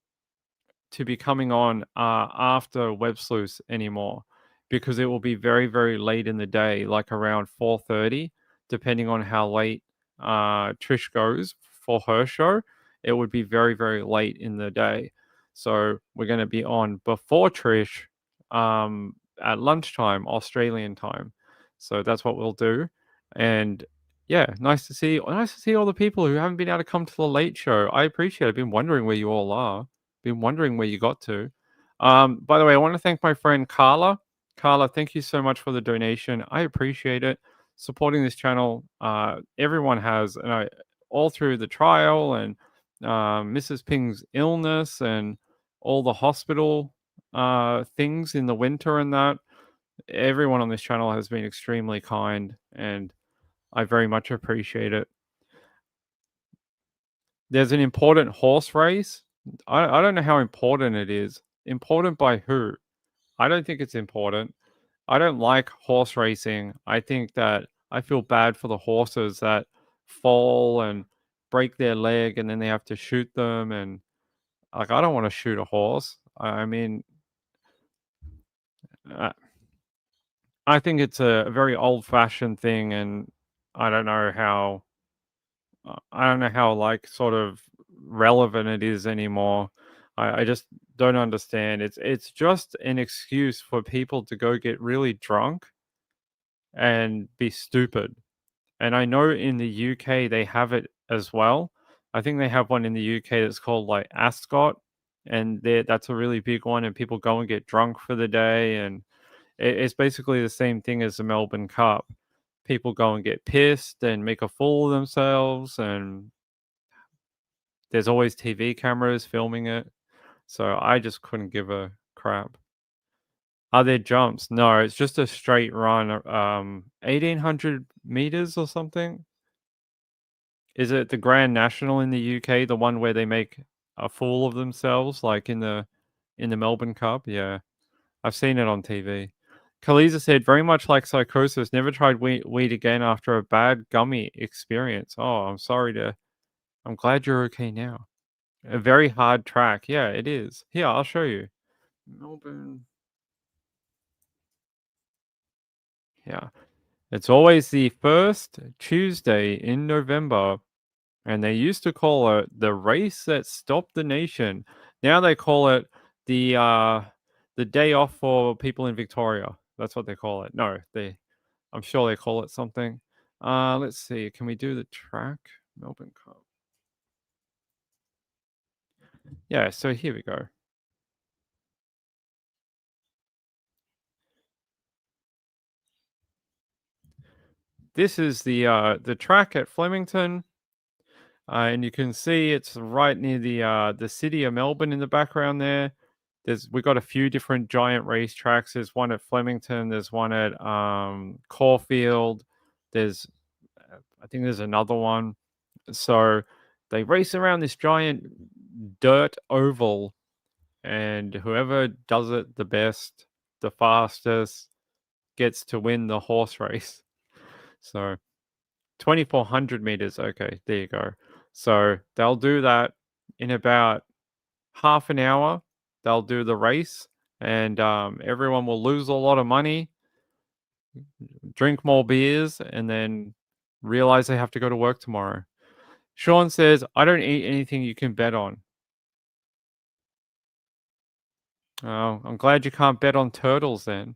to be coming on after Web Sleuths anymore, because it will be very, very late in the day, like around 4:30, depending on how late Trish goes for her show. It would be very, very late in the day. So we're going to be on before Trish at lunchtime, Australian time. So that's what we'll do. And yeah, nice to see all the people who haven't been able to come to the late show. I appreciate it. I've been wondering where you all are. Been wondering where you got to. By the way, I want to thank my friend Carla. Carla, thank you so much for the donation. I appreciate it. Supporting this channel, everyone has, and all through the trial and Mrs. Ping's illness and all the hospital things in the winter and that. Everyone on this channel has been extremely kind, and I very much appreciate it. There's an important horse race. I don't know how important it is. Important by who? I don't think it's important. I don't like horse racing. I think that I feel bad for the horses that fall and break their leg and then they have to shoot them. And like, I don't want to shoot a horse. I mean, uh, I think it's a very old fashioned thing. And I don't know how, like sort of relevant it is anymore. I just don't understand. It's just an excuse for people to go get really drunk and be stupid. And I know in the UK they have it as well. I think they have one in the UK that's called like Ascot, and that's a really big one. And people go and get drunk for the day, and it's basically the same thing as the Melbourne Cup. People go and get pissed and make a fool of themselves, and there's always TV cameras filming it. So I just couldn't give a crap. Are there jumps? No, it's just a straight run. 1,800 meters or something. Is it the Grand National in the UK, the one where they make a fool of themselves, like in the Melbourne Cup? Yeah, I've seen it on TV. Kaliza said, very much like psychosis, never tried weed again after a bad gummy experience. Oh, I'm glad you're okay now. A very hard track. Yeah, it is. Here, I'll show you. Melbourne. Yeah. It's always the first Tuesday in November, and they used to call it the race that stopped the nation. Now they call it the day off for people in Victoria. That's what they call it. No, I'm sure they call it something. Let's see. Can we do the track? Melbourne Cup. Yeah, so here we go. This is the track at Flemington. And you can see it's right near the city of Melbourne in the background there. We got a few different giant racetracks. There's one at Flemington. There's one at Caulfield. I think there's another one. So they race around this giant dirt oval, and whoever does it the best, the fastest, gets to win the horse race. So 2,400 meters. Okay, there you go. So they'll do that in about half an hour. They'll do the race, and everyone will lose a lot of money, drink more beers, and then realize they have to go to work tomorrow. Sean says, I don't eat anything you can bet on. Oh, I'm glad you can't bet on turtles then.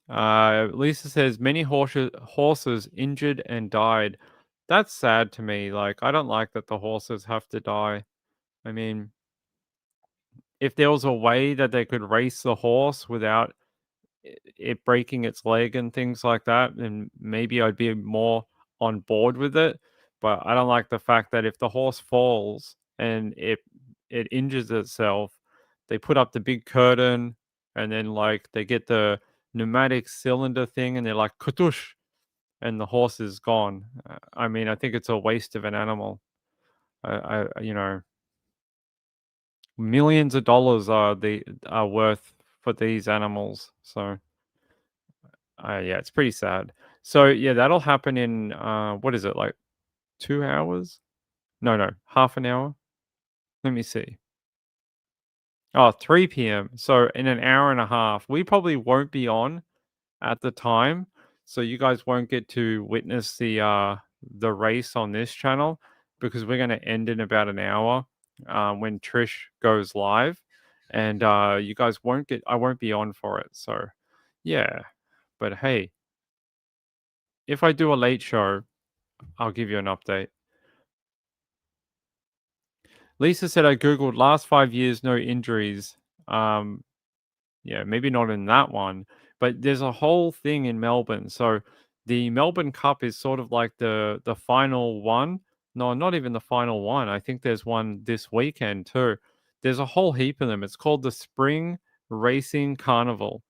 Lisa says, many horses injured and died. That's sad to me. Like, I don't like that the horses have to die. I mean, if there was a way that they could race the horse without it breaking its leg and things like that, then maybe I'd be more on board with it. But I don't like the fact that if the horse falls and it injures itself, they put up the big curtain and then like they get the pneumatic cylinder thing and they're like kutush and the horse is gone. I mean, I think it's a waste of an animal. Millions of dollars are worth for these animals. So yeah, it's pretty sad. So yeah, that'll happen in what is it, like 2 hours? No, half an hour. Let me see. Oh, 3 p.m. So in an hour and a half. We probably won't be on at the time, so you guys won't get to witness the race on this channel because we're going to end in about an hour when Trish goes live, and you guys won't get. I won't be on for it. So yeah, but hey, if I do a late show, I'll give you an update. Lisa said I googled last 5 years, no injuries. Yeah, maybe not in that one, but there's a whole thing in Melbourne. So the Melbourne Cup is sort of like the final one. No, not even the final one. I think there's one this weekend too. There's a whole heap of them. It's called the Spring Racing Carnival.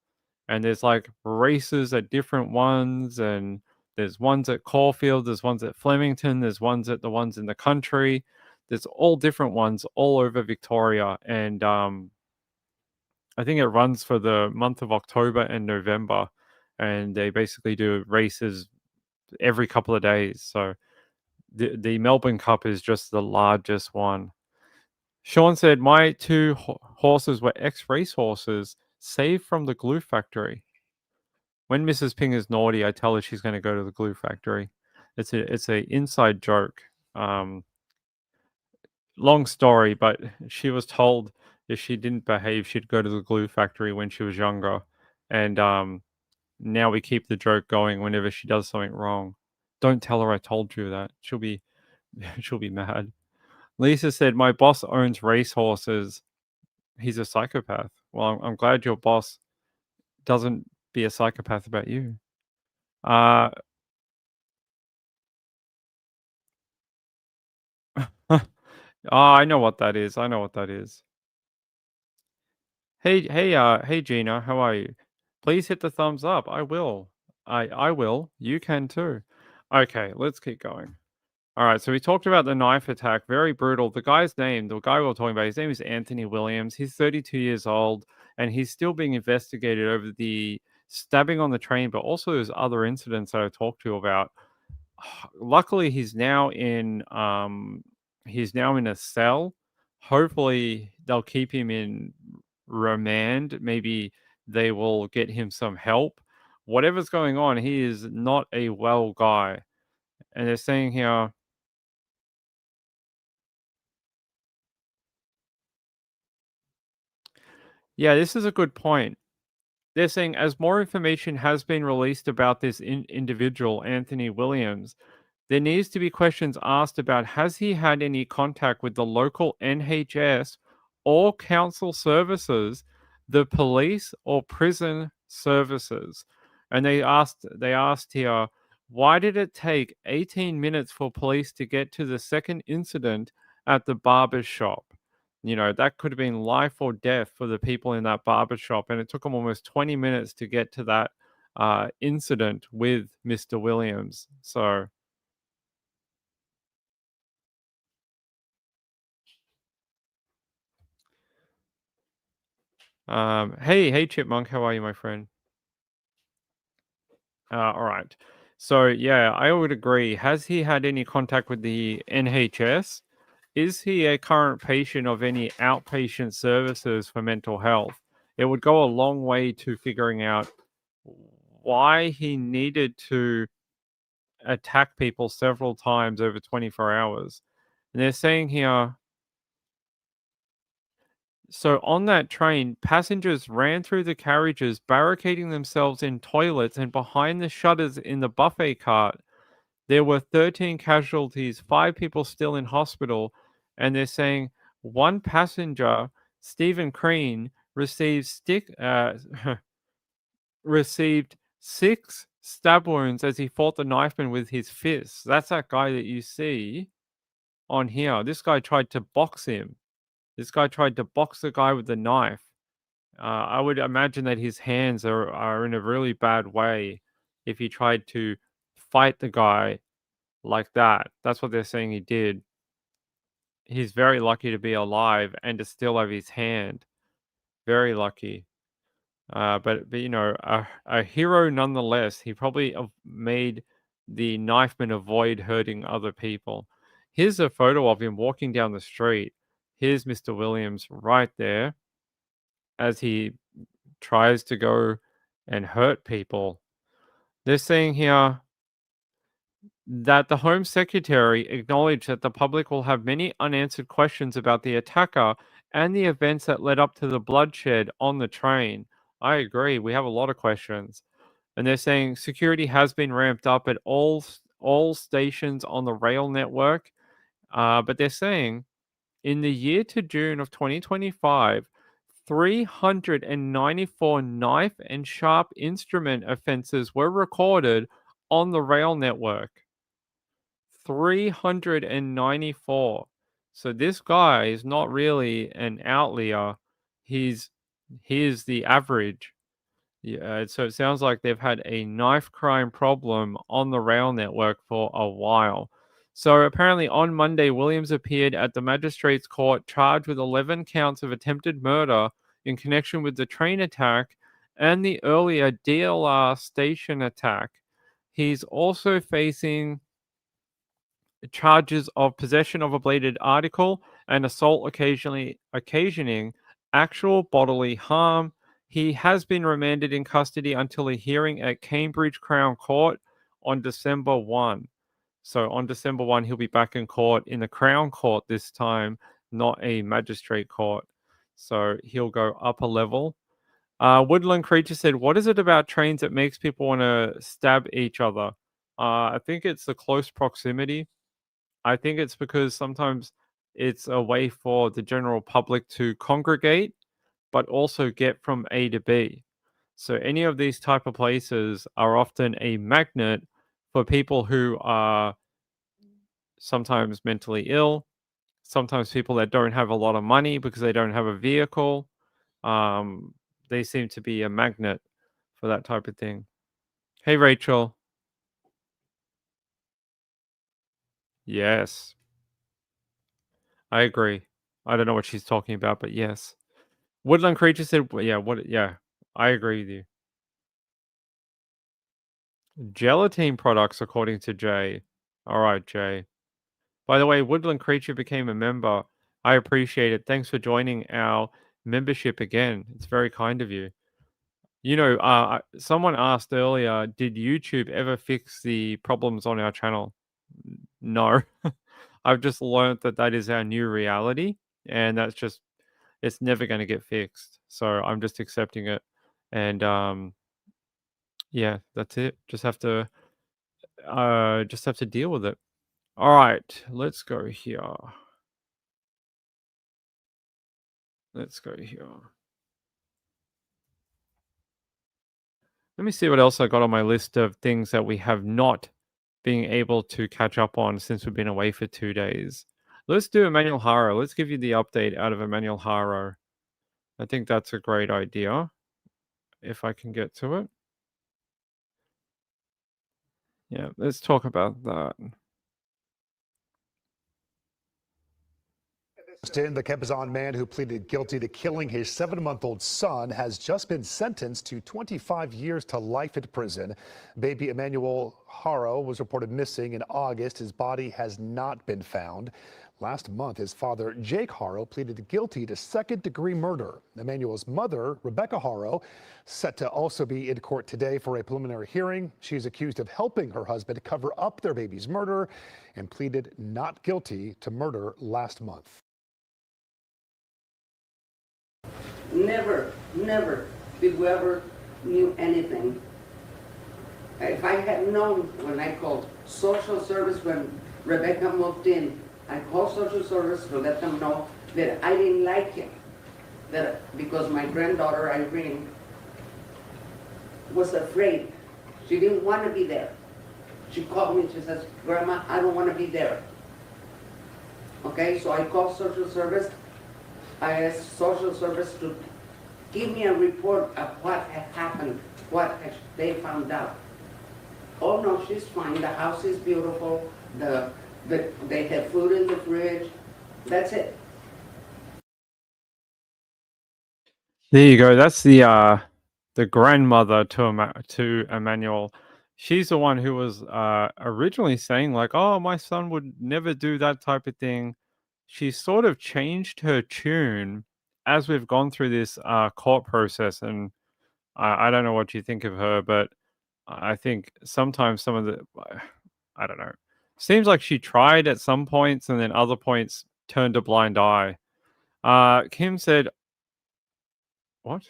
And there's like races at different ones, and there's ones at Caulfield, there's ones at Flemington, there's ones at the ones in the country. There's all different ones all over Victoria, and I think it runs for the month of October and November, and they basically do races every couple of days. So the Melbourne Cup is just the largest one. Sean said, my two horses were ex-race horses saved from the glue factory. When Mrs. Ping is naughty, I tell her she's going to go to the glue factory. It's a inside joke. Long story, but she was told if she didn't behave, she'd go to the glue factory when she was younger. And now we keep the joke going whenever she does something wrong. Don't tell her I told you that. She'll be mad. Lisa said, my boss owns racehorses. He's a psychopath. Well, I'm glad your boss doesn't be a psychopath about you. I know what that is. I know what that is. Hey, Gina, how are you? Please hit the thumbs up. I will. I will. You can too. Okay, let's keep going. All right, so we talked about the knife attack. Very brutal. The guy we were talking about, his name is Anthony Williams. He's 32 years old, and he's still being investigated over the stabbing on the train, but also there's other incidents that I talked to you about. Luckily, he's now in a cell. Hopefully, they'll keep him in remand. Maybe they will get him some help. Whatever's going on, he is not a well guy. And they're saying here, yeah, this is a good point. They're saying as more information has been released about this individual, Anthony Williams, there needs to be questions asked about has he had any contact with the local NHS or council services, the police or prison services? And they asked here, Why did it take 18 minutes for police to get to the second incident at the barber shop? That could have been life or death for the people in that barber shop, and it took them almost 20 minutes to get to that incident with Mr. Williams. So, hey, Chipmunk, how are you, my friend? All right. So, yeah, I would agree. Has he had any contact with the NHS? Is he a current patient of any outpatient services for mental health? It would go a long way to figuring out why he needed to attack people several times over 24 hours. And they're saying here, so on that train, passengers ran through the carriages, barricading themselves in toilets and behind the shutters in the buffet cart. There were 13 casualties, 5 people still in hospital, and they're saying one passenger, Stephen Crean, received 6 stab wounds as he fought the knifeman with his fists. That's that guy that you see on here. This guy tried to box him. This guy tried to box the guy with the knife. I would imagine that his hands are in a really bad way if he tried to fight the guy like that. That's what they're saying he did. He's very lucky to be alive and to still have his hand. Very lucky. But a hero nonetheless. He probably made the knifeman avoid hurting other people. Here's a photo of him walking down the street. Here's Mr. Williams right there as he tries to go and hurt people. They're saying here that the Home Secretary acknowledged that the public will have many unanswered questions about the attacker and the events that led up to the bloodshed on the train. I agree. We have a lot of questions. And they're saying security has been ramped up at all stations on the rail network. But they're saying in the year to June of 2025, 394 knife and sharp instrument offenses were recorded on the rail network. 394. So this guy is not really an outlier. He's the average. Yeah, so it sounds like they've had a knife crime problem on the rail network for a while. So apparently on Monday, Williams appeared at the magistrate's court charged with 11 counts of attempted murder in connection with the train attack and the earlier DLR station attack. He's also facing charges of possession of a bladed article and assault occasioning actual bodily harm. He has been remanded in custody until a hearing at Cambridge Crown Court on December 1. So on December 1, he'll be back in court in the Crown Court this time, not a magistrate court. So he'll go up a level. Woodland Creature said, what is it about trains that makes people want to stab each other? I think it's the close proximity. I think it's because sometimes it's a way for the general public to congregate, but also get from A to B. So any of these type of places are often a magnet for people who are sometimes mentally ill, sometimes people that don't have a lot of money because they don't have a vehicle. They seem to be a magnet for that type of thing. Hey, Rachel. Yes. I agree. I don't know what she's talking about, but yes. Woodland Creature said, yeah, I agree with you. Gelatine products, according to Jay. All right, Jay. By the way, Woodland Creature became a member. I appreciate it. Thanks for joining our membership again. It's very kind of you. Someone asked earlier, did YouTube ever fix the problems on our channel? No. I've just learned that is our new reality, and it's never going to get fixed. So I'm just accepting it. And yeah, that's it. Just have to deal with it. All right, let's go here. Let me see what else I got on my list of things that we have not being able to catch up on since we've been away for 2 days. Let's do Emmanuel Haro. Let's give you the update out of Emmanuel Haro. I think that's a great idea, if I can get to it. Yeah, let's talk about that. The Kempazon man who pleaded guilty to killing his 7-month-old son has just been sentenced to 25 years to life in prison. Baby Emmanuel Haro was reported missing in August. His body has not been found. Last month, his father, Jake Haro, pleaded guilty to second-degree murder. Emmanuel's mother, Rebecca Haro, set to also be in court today for a preliminary hearing. She's accused of helping her husband cover up their baby's murder and pleaded not guilty to murder last month. Never did we ever knew anything. If I had known when I called social service when Rebecca moved in, I called social service to let them know that I didn't like him. That because my granddaughter Erin was afraid. She didn't want to be there. She called me and she says, "Grandma, I don't want to be there." Okay, so I called social service. I asked social service to give me a report of what had happened, what they found out. Oh no, she's fine. The house is beautiful. They have food in the fridge. That's it. There you go. That's the grandmother to Emmanuel. She's the one who was originally saying like, "Oh, my son would never do that type of thing." She sort of changed her tune as we've gone through this court process, and I don't know what you think of her, but I think sometimes some of the I don't know. Seems like she tried at some points, and then other points turned a blind eye. Kim said, "What?"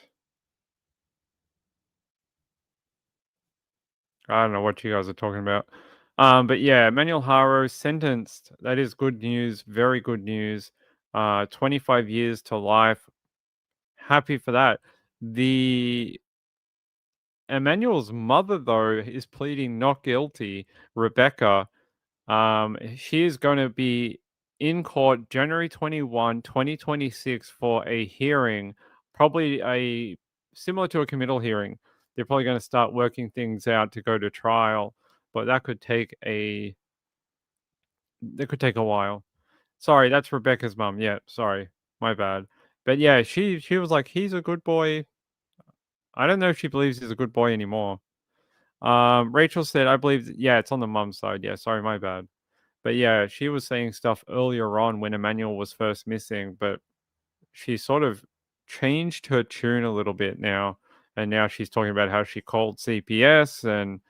I don't know what you guys are talking about. But yeah, Emmanuel Haro sentenced. That is good news. Very good news. 25 years to life. Happy for that. The Emmanuel's mother, though, is pleading not guilty. Rebecca. She is going to be in court January 21, 2026 for a hearing, probably similar to a committal hearing. They're probably going to start working things out to go to trial, but that could take a while. Sorry, that's Rebecca's mum. Yeah, sorry, my bad. But yeah, she was like, he's a good boy. I don't know if she believes he's a good boy anymore. Rachel said, I believe, yeah, it's on the mum side. Yeah, sorry, my bad. But yeah, she was saying stuff earlier on when Emmanuel was first missing, but she sort of changed her tune a little bit now. And now she's talking about how she called CPS, and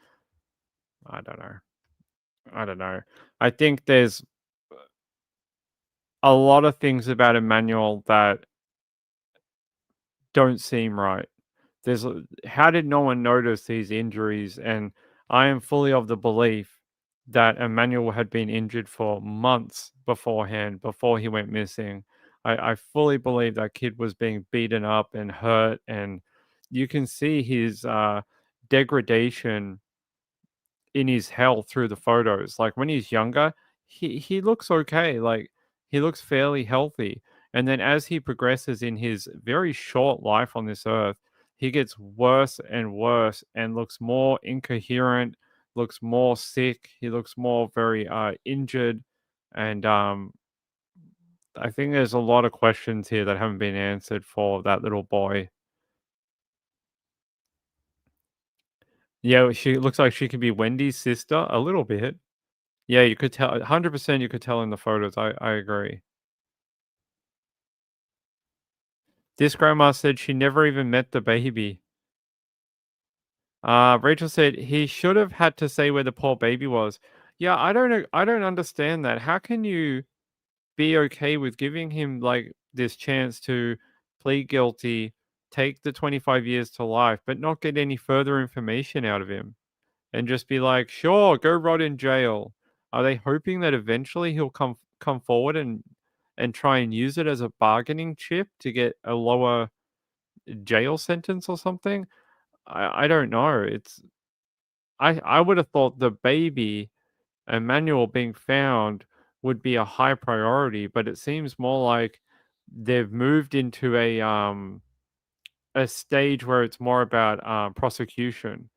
I don't know. I think there's a lot of things about Emmanuel that don't seem right. How did no one notice these injuries? And I am fully of the belief that Emmanuel had been injured for months beforehand, before he went missing. I fully believe that kid was being beaten up and hurt, and you can see his degradation in his health through the photos. Like when he's younger, he looks okay. Like he looks fairly healthy. And then as he progresses in his very short life on this earth, he gets worse and worse and looks more incoherent, looks more sick. He looks more very injured. And I think there's a lot of questions here that haven't been answered for that little boy. Yeah, she looks like she could be Wendy's sister a little bit. Yeah, you could tell 100% you could tell in the photos. I agree. This grandma said she never even met the baby. Rachel said he should have had to say where the poor baby was. Yeah, I don't understand that. How can you be okay with giving him like this chance to plead guilty, take the 25 years to life, but not get any further information out of him? And just be like, sure, go rot in jail. Are they hoping that eventually he'll come forward and try and use it as a bargaining chip to get a lower jail sentence or something? I don't know. I would have thought the baby Emmanuel being found would be a high priority, but it seems more like they've moved into a stage where it's more about prosecution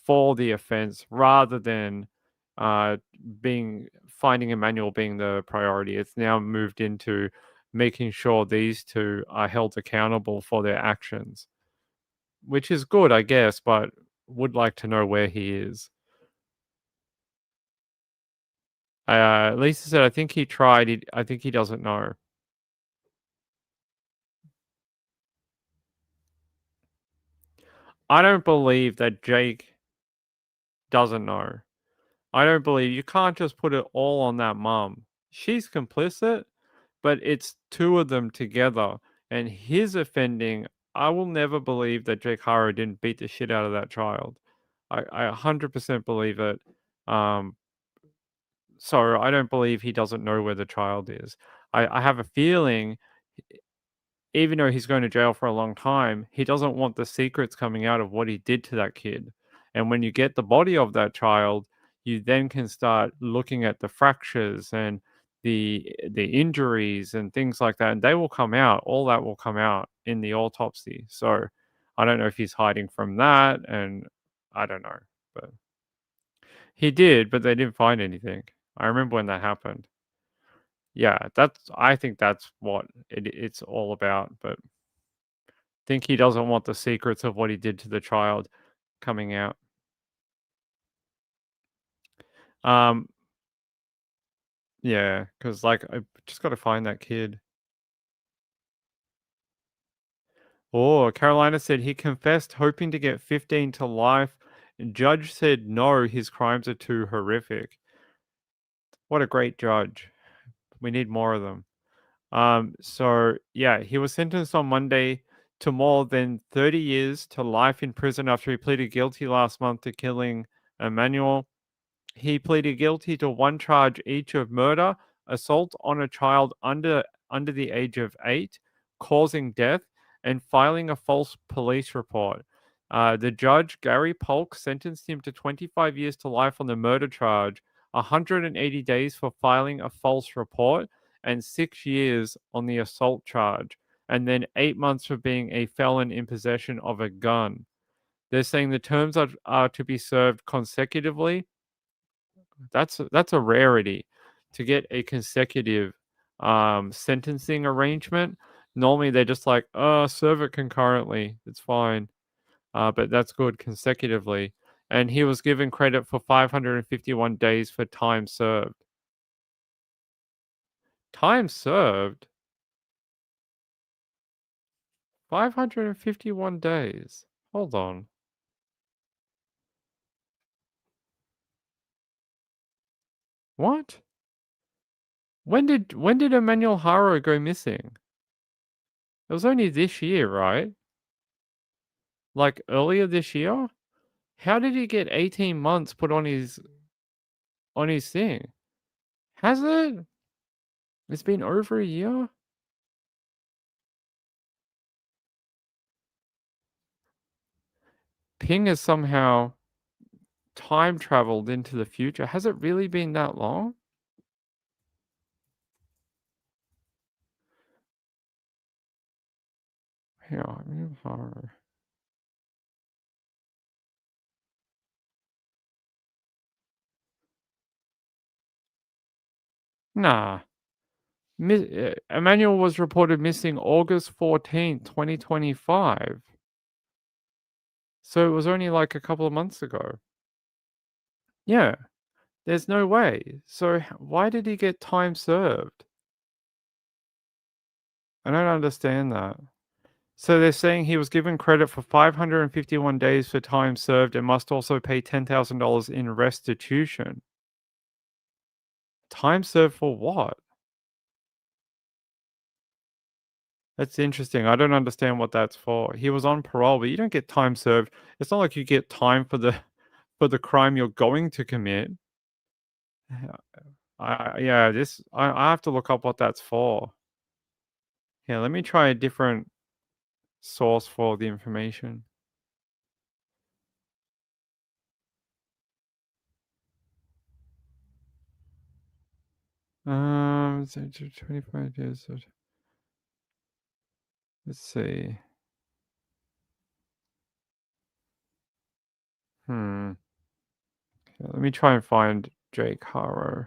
for the offense rather than finding Emmanuel being the priority. It's now moved into making sure these two are held accountable for their actions, which is good, I guess, but would like to know where he is. Lisa said, I think he tried. I think he doesn't know. I don't believe that Jake doesn't know. I don't believe you can't just put it all on that mum. She's complicit, but it's two of them together. And his offending, I will never believe that Jake Haro didn't beat the shit out of that child. I 100% believe it. So I don't believe he doesn't know where the child is. I have a feeling, even though he's going to jail for a long time, he doesn't want the secrets coming out of what he did to that kid. And when you get the body of that child, you then can start looking at the fractures and the injuries and things like that, and they will come out. All that will come out in the autopsy. So I don't know if he's hiding from that, and I don't know, but he did, but they didn't find anything. I remember when that happened. Yeah, I think that's what it's all about, but think he doesn't want the secrets of what he did to the child coming out. Yeah, because like I just got to find that kid. Oh, Carolina said he confessed hoping to get 15 to life. Judge said no, his crimes are too horrific. What a great judge. We need more of them. So yeah, he was sentenced on Monday to more than 30 years to life in prison after he pleaded guilty last month to killing Emmanuel. He pleaded guilty to one charge each of murder, assault on a child under the age of 8, causing death, and filing a false police report. The judge, Gary Polk, sentenced him to 25 years to life on the murder charge, 180 days for filing a false report, and 6 years on the assault charge, and then 8 months for being a felon in possession of a gun. They're saying the terms are to be served consecutively. That's a rarity to get a consecutive sentencing arrangement. Normally they're just like, serve it concurrently. It's fine. But that's good consecutively. And he was given credit for 551 days for time served. Time served? 551 days. Hold on. What? When did Emmanuel Haro go missing? It was only this year, right? Like earlier this year? How did he get 18 months put on his thing? Has it? It's been over a year? Ping has somehow time traveled into the future. Has it really been that long? Yeah, horror. Nah. Emmanuel was reported missing August 14th, 2025. So it was only like a couple of months ago. Yeah. There's no way. So why did he get time served? I don't understand that. So they're saying he was given credit for 551 days for time served and must also pay $10,000 in restitution. Time served for what? That's interesting. I don't understand what that's for. He was on parole, but you don't get time served. It's not like you get time for the crime you're going to commit. I have to look up what that's for. Yeah, let me try a different source for the information. So 25 years. Let's see. Okay, let me try and find Jake Harrow.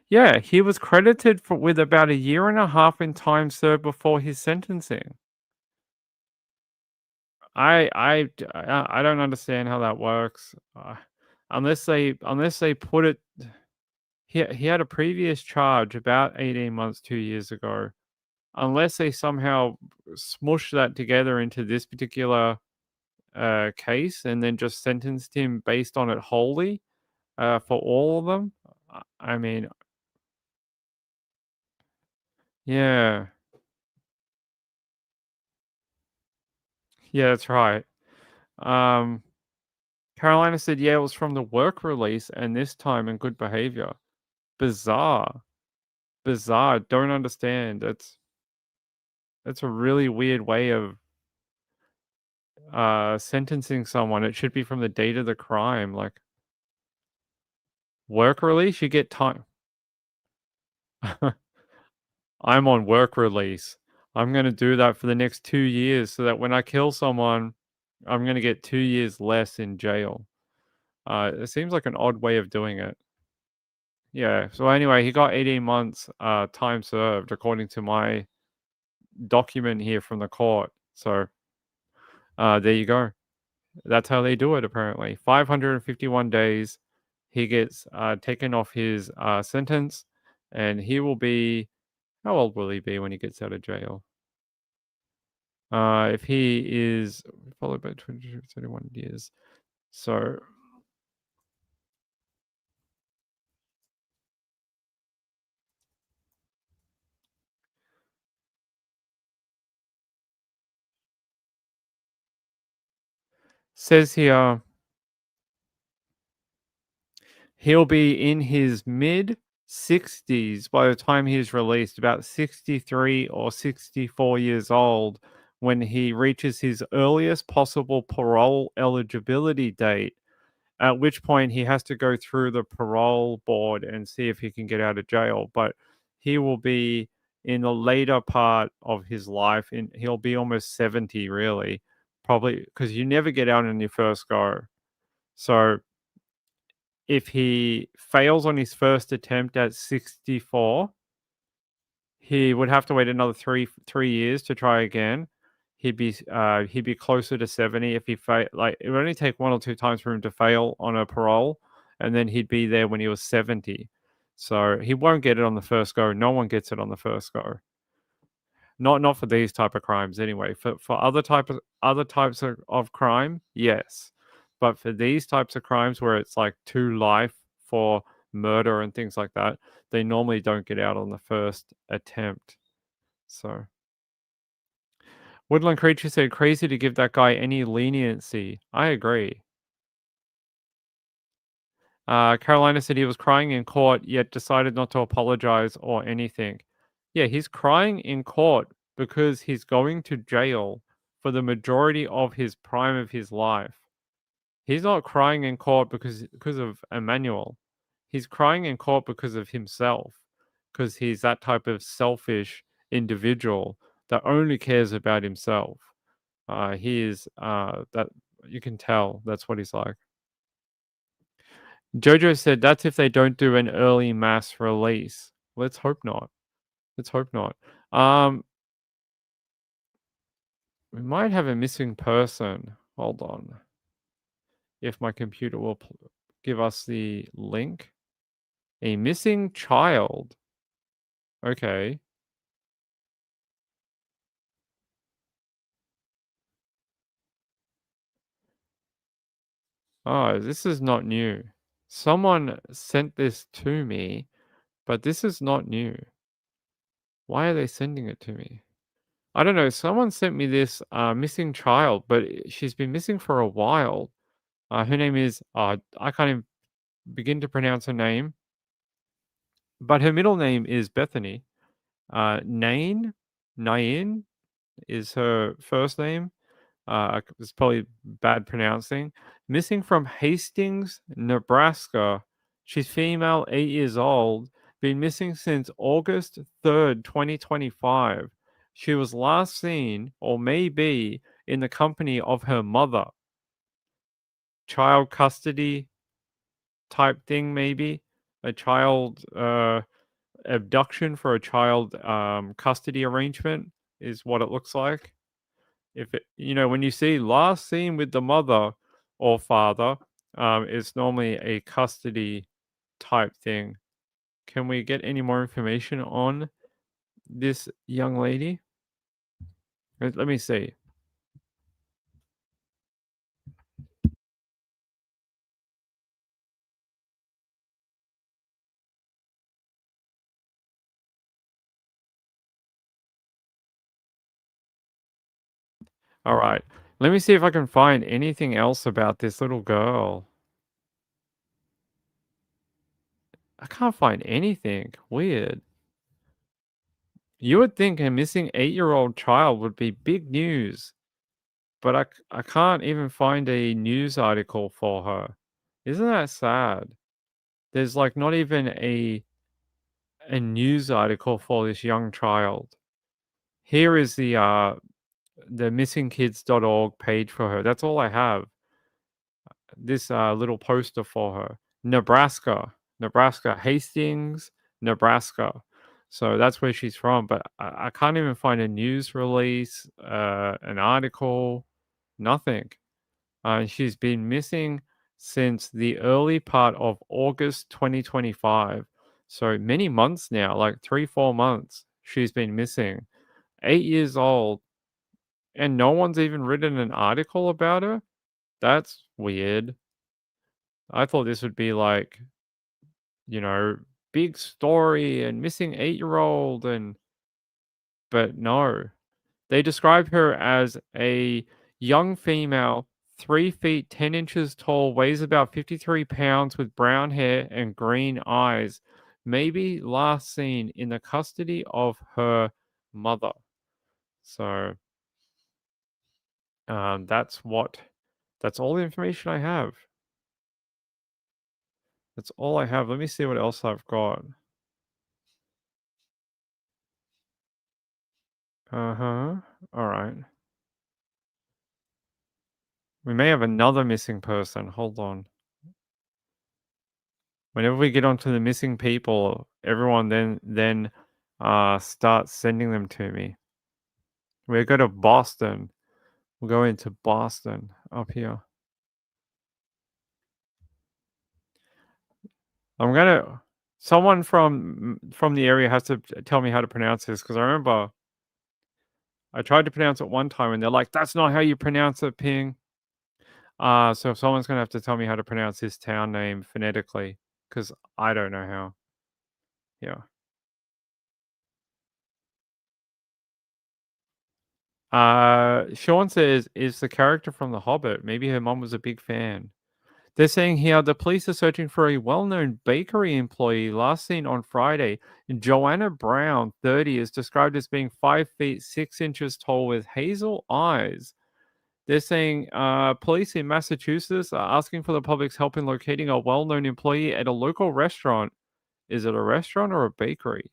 Yeah, he was credited with about a year and a half in time served before his sentencing. I don't understand how that works. Unless they put it. He had a previous charge about 18 months, 2 years ago. Unless they somehow smush that together into this particular case and then just sentenced him based on it wholly for all of them. I mean, yeah. Yeah, that's right. Carolina said, yeah, it was from the work release and this time in good behavior. Bizarre. Bizarre. Don't understand. That's a really weird way of sentencing someone. It should be from the date of the crime. Like, work release, you get time. I'm on work release. I'm going to do that for the next 2 years so that when I kill someone, I'm going to get 2 years less in jail. It seems like an odd way of doing it. Yeah. So anyway, he got 18 months time served according to my document here from the court. So there you go. That's how they do it apparently. 551 days. He gets taken off his sentence, and he will be. How old will he be when he gets out of jail? If he is followed by 31 years. So says here he'll be in his mid 60s by the time he is released, about 63 or 64 years old when he reaches his earliest possible parole eligibility date, at which point he has to go through the parole board and see if he can get out of jail. But he will be in the later part of his life, and he'll be almost 70, really, probably, because you never get out in your first go. So if he fails on his first attempt at 64, he would have to wait another three years to try again. He'd be closer to 70 if he like it would only take 1 or 2 times for him to fail on a parole, and then he'd be there when he was 70. So he won't get it on the first go. No one gets it on the first go. Not for these type of crimes anyway. For other types of crime, yes. But for these types of crimes where it's like to life for murder and things like that, they normally don't get out on the first attempt. So Woodland Creature said, crazy to give that guy any leniency. I agree. Carolina said he was crying in court, yet decided not to apologize or anything. Yeah, he's crying in court because he's going to jail for the majority of his prime of his life. He's not crying in court because of Emmanuel. He's crying in court because of himself, because he's that type of selfish individual that only cares about himself. He is that you can tell that's what he's like. Jojo said that's if they don't do an early mass release. Let's hope not. Let's hope not. We might have a missing person. Hold on. If my computer will give us the link. A missing child. Okay. Oh, this is not new. Someone sent this to me, but this is not new. Why are they sending it to me? I don't know. Someone sent me this missing child, but she's been missing for a while. Her name is I can't even begin to pronounce her name. but her middle name is Bethany. Nain is her first name. It's probably bad pronouncing. Missing from Hastings, Nebraska. She's female, 8 years old. Been missing since August 3rd, 2025. She was last seen, or may be, in the company of her mother. Child custody type thing, maybe. A child abduction for a child custody arrangement is what it looks like. If it, when you see last seen with the mother or father, it's normally a custody type thing. Can we get any more information on this young lady? Let me see. All right. Let me see if I can find anything else about this little girl. I can't find anything. Weird. You would think a missing 8-year-old child would be big news, but I can't even find a news article for her. Isn't that sad? There's like not even a news article for this young child. Here is the missingkids.org page for her. That's all I have. This little poster for her. Nebraska, Hastings, Nebraska. So that's where she's from, but I can't even find a news release, an article, nothing. She's been missing since the early part of August 2025. So many months now, like 3-4 months, she's been missing. 8 years old, and no one's even written an article about her? That's weird. I thought this would be like, big story and missing 8-year-old but no. They describe her as a young female, 3 feet 10 inches tall, weighs about 53 pounds with brown hair and green eyes. Maybe last seen in the custody of her mother. So that's all the information I have. That's all I have. Let me see what else I've got. Uh-huh. All right. We may have another missing person. Hold on. Whenever we get onto the missing people, everyone then starts sending them to me. We'll go to Boston. We'll go into Boston up here. Someone from the area has to tell me how to pronounce this, because I remember I tried to pronounce it one time and they're like, that's not how you pronounce it, Ping. So if someone's going to have to tell me how to pronounce this town name phonetically, because I don't know how. Yeah. Sean says, is the character from The Hobbit? Maybe her mom was a big fan. They're saying here the police are searching for a well-known bakery employee last seen on Friday. Joanna Brown, 30, is described as being 5 feet 6 inches tall with hazel eyes. They're saying police in Massachusetts are asking for the public's help in locating a well-known employee at a local restaurant. Is it a restaurant or a bakery?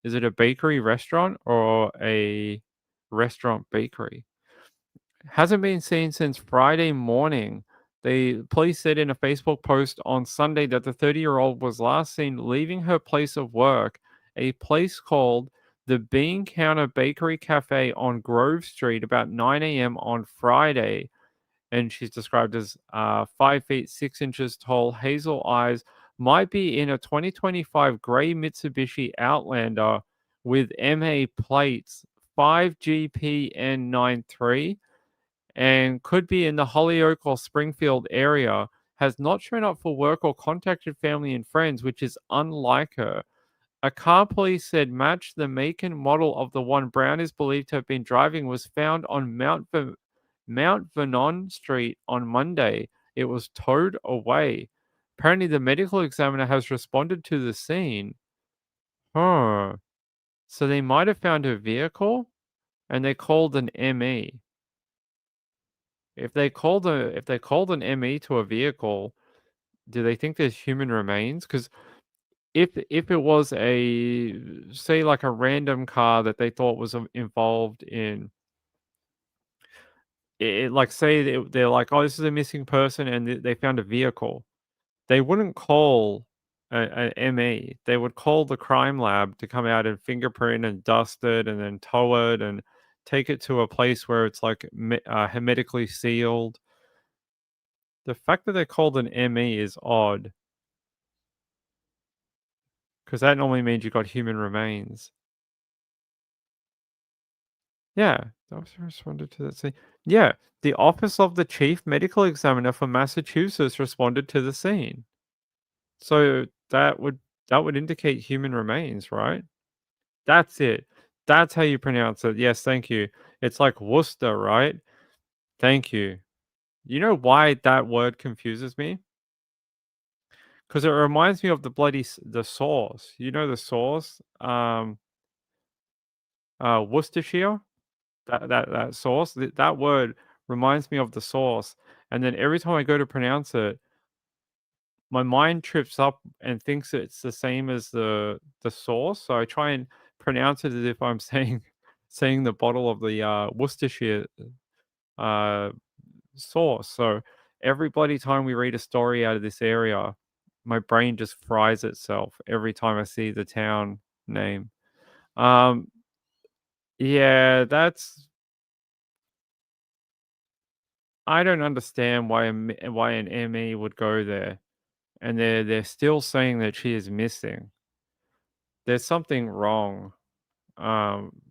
Is it a bakery restaurant or a restaurant bakery? Hasn't been seen since Friday morning. The police said in a Facebook post on Sunday that the 30-year-old was last seen leaving her place of work, a place called the Bean Counter Bakery Cafe on Grove Street, about 9 a.m. on Friday. And she's described as 5 feet 6 inches tall, hazel eyes, might be in a 2025 gray Mitsubishi Outlander with MA plates 5GPN93, and could be in the Holyoke or Springfield area, has not shown up for work or contacted family and friends, which is unlike her. A car police said matched the make and model of the one Brown is believed to have been driving was found on Mount Vernon Street on Monday. It was towed away. Apparently, the medical examiner has responded to the scene. Huh. So they might have found a vehicle and they called an ME. If they called an ME to a vehicle, do they think there's human remains? Because if it was a say like a random car that they thought was involved in it, like say they're like, oh, this is a missing person, and they found a vehicle. They wouldn't call a ME. They would call the crime lab to come out and fingerprint and dust it and then tow it and take it to a place where it's like hermetically sealed. The fact that they called an ME is odd because that normally means you got human remains. Yeah, the officer responded to that scene. Yeah, the office of the chief medical examiner for Massachusetts responded to the scene. So that would indicate human remains, right? That's it. That's how you pronounce it. Yes, thank you. It's like Worcester, right? Thank you. You know why that word confuses me? Because it reminds me of the sauce. You know the sauce? Worcestershire? That sauce? That word reminds me of the sauce. And then every time I go to pronounce it, my mind trips up and thinks it's the same as the sauce. So I try and pronounce it as if I'm saying the bottle of the Worcestershire uh, sauce. So every bloody time we read a story out of this area, my brain just fries itself every time I see the town name. Um, yeah, I don't understand why an ME would go there, and they're still saying that she is missing. There's something wrong. Um,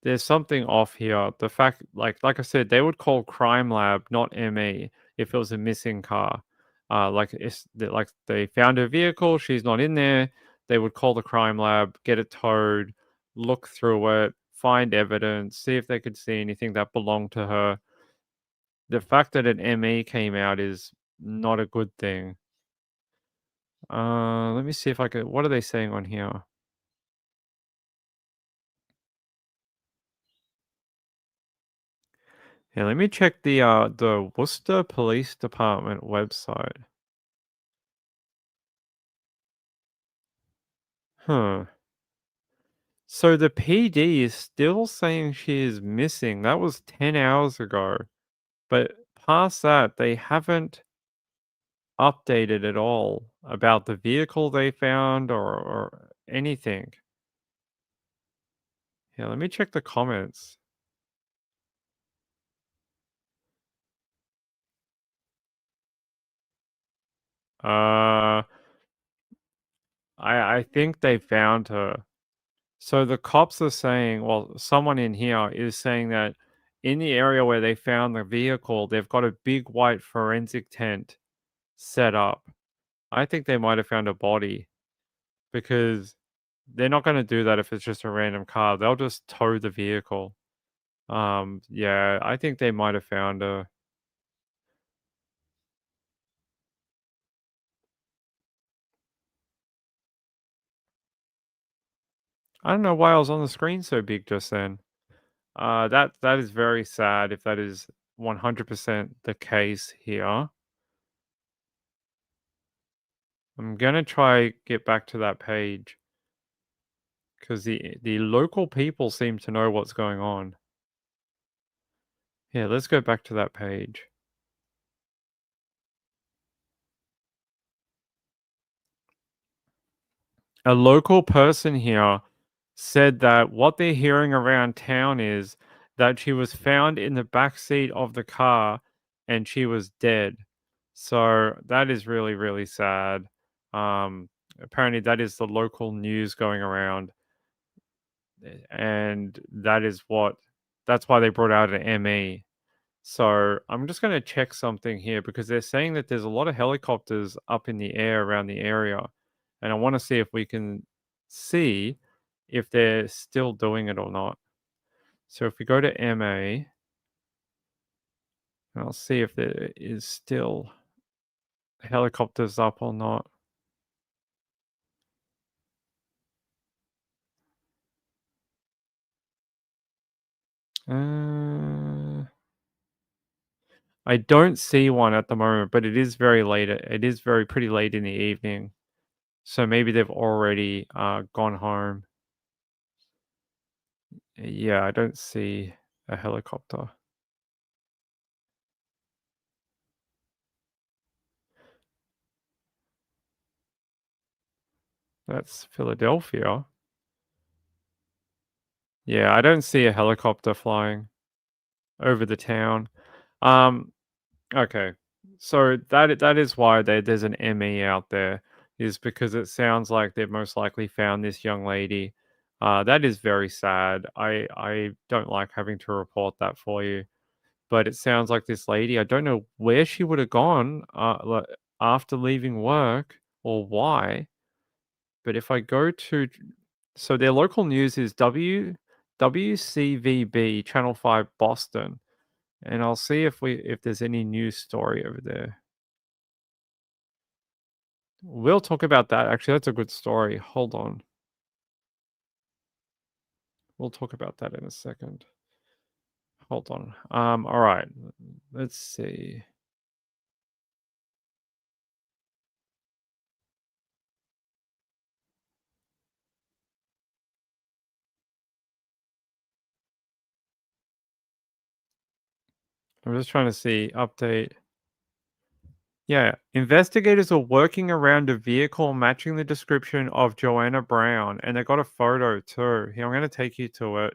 there's something off here. The fact, like I said, they would call crime lab, not ME, if it was a missing car. Like they found her vehicle, she's not in there. They would call the crime lab, get it towed, look through it, find evidence, see if they could see anything that belonged to her. The fact that an ME came out is not a good thing. Let me see if I could. What are they saying on here? Yeah, let me check the Worcester Police Department website. Huh. So the PD is still saying she is missing. That was 10 hours ago. But past that, they haven't updated at all about the vehicle they found or anything. Yeah, let me check the comments. Uh, I think they found her. So the cops are saying, well, someone in here is saying that in the area where they found the vehicle, they've got a big white forensic tent set up. I think they might have found a body because they're not going to do that if it's just a random car. They'll just tow the vehicle. Yeah, I think they might have found her. I don't know why I was on the screen so big just then. That is very sad if that is 100% the case here. I'm gonna try get back to that page because the local people seem to know what's going on. Yeah, let's go back to that page. A local person here said that what they're hearing around town is that she was found in the back seat of the car and she was dead. So that is really, really sad. Apparently that is the local news going around, and that's why they brought out an ME. So I'm just going to check something here because they're saying that there's a lot of helicopters up in the air around the area. And I want to see if we can see if they're still doing it or not. So if we go to MA, I'll see if there is still helicopters up or not. I don't see one at the moment, but it is very late. It is pretty late in the evening, so maybe they've already gone home. Yeah, I don't see a helicopter. That's Philadelphia. Yeah, I don't see a helicopter flying over the town. Okay. So that is why there's an ME out there, is because it sounds like they've most likely found this young lady. That is very sad. I don't like having to report that for you, but it sounds like this lady, I don't know where she would have gone after leaving work or why, but if I go to, so their local news is WCVB Channel 5 Boston, and I'll see if there's any news story over there. We'll talk about that. Actually, that's a good story. Hold on. We'll talk about that in a second. Hold on. All right. Let's see. I'm just trying to see update. Yeah, investigators are working around a vehicle matching the description of Joanna Brown, and they got a photo too. Here, I'm going to take you to it.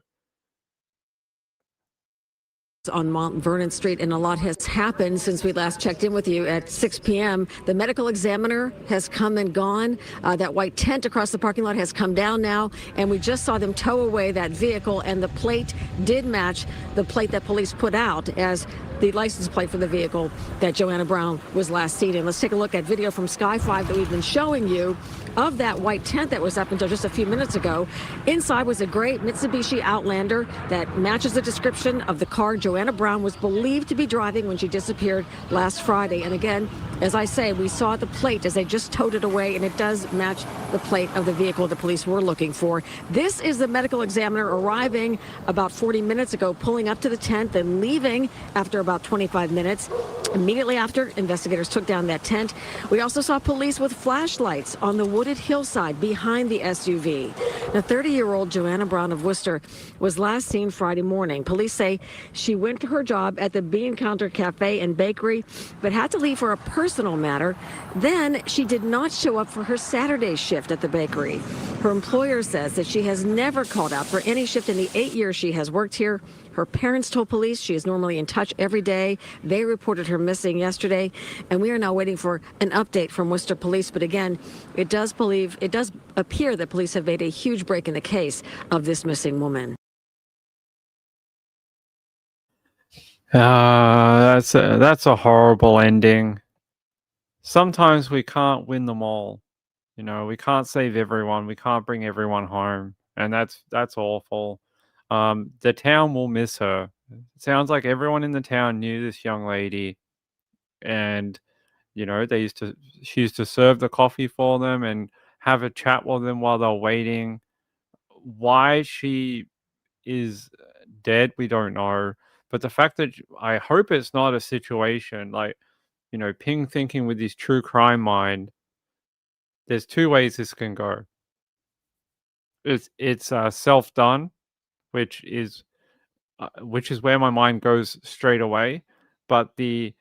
On Mount Vernon Street, and a lot has happened since we last checked in with you at 6 p.m. The medical examiner has come and gone. That white tent across the parking lot has come down now, and we just saw them tow away that vehicle, and the plate did match the plate that police put out as the license plate for the vehicle that Joanna Brown was last seen in. Let's take a look at video from Sky 5 that we've been showing you of that white tent that was up until just a few minutes ago. Inside was a gray Mitsubishi Outlander that matches the description of the car Joanna Brown was believed to be driving when she disappeared last Friday. And again, as I say, we saw the plate as they just towed it away, and it does match the plate of the vehicle the police were looking for. This is the medical examiner arriving about 40 minutes ago, pulling up to the tent, then leaving after about 25 minutes. Immediately after, investigators took down that tent. We also saw police with flashlights on the wooded hillside behind the SUV. Now, 30-year-old Joanna Brown of Worcester was last seen Friday morning. Police say she went to her job at the Bean Counter Cafe and Bakery, but had to leave for a personal matter. Then she did not show up for her Saturday shift at the bakery. Her employer says that she has never called out for any shift in the 8 years she has worked here. Her parents told police she is normally in touch every day. They reported her missing yesterday, and we are now waiting for an update from Worcester Police. But again, it does appear that police have made a huge break in the case of this missing woman. That's a horrible ending. Sometimes we can't win them all. You know, we can't save everyone. We can't bring everyone home, and that's awful. The town will miss her. It sounds like everyone in the town knew this young lady, and you know, she used to serve the coffee for them and have a chat with them while they're waiting. Why she is dead, we don't know. But the fact that I hope it's not a situation like, you know, Ping thinking with his true crime mind. There's two ways this can go. It's self done, which is where my mind goes straight away. But the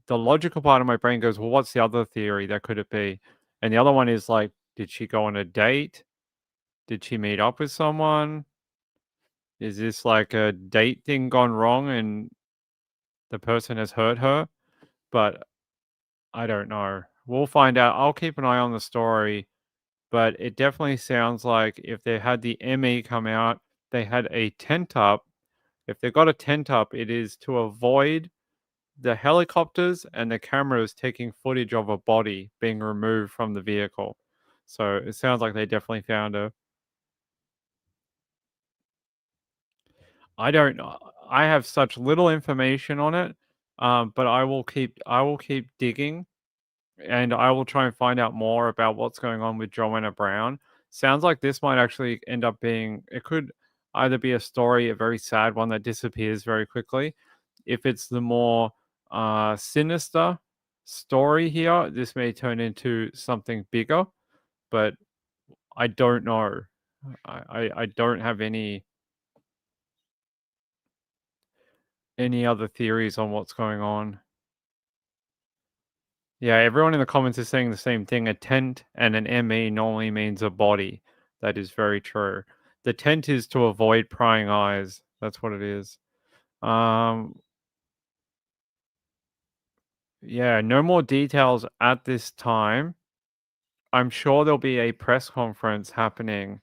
logical part of my brain goes, well, what's the other theory that could it be? And the other one is like, did she go on a date? Did she meet up with someone? Is this like a date thing gone wrong and the person has hurt her? But I don't know. We'll find out. I'll keep an eye on the story, but it definitely sounds like if they had the ME come out, they had a tent up. If they've got a tent up, it is to avoid the helicopters and the cameras taking footage of a body being removed from the vehicle. So it sounds like they definitely found her. I don't know. I have such little information on it, but I will keep digging, and I will try and find out more about what's going on with Joanna Brown. Sounds like this might actually end up being. It could. either be a story, a very sad one that disappears very quickly. If it's the more sinister story here, this may turn into something bigger, but I don't know. I don't have any other theories on what's going on. Yeah, everyone in the comments is saying the same thing. A tent and an ME normally means a body. That is very true. The tent is to avoid prying eyes. That's what it is. Yeah, no more details at this time. I'm sure there'll be a press conference happening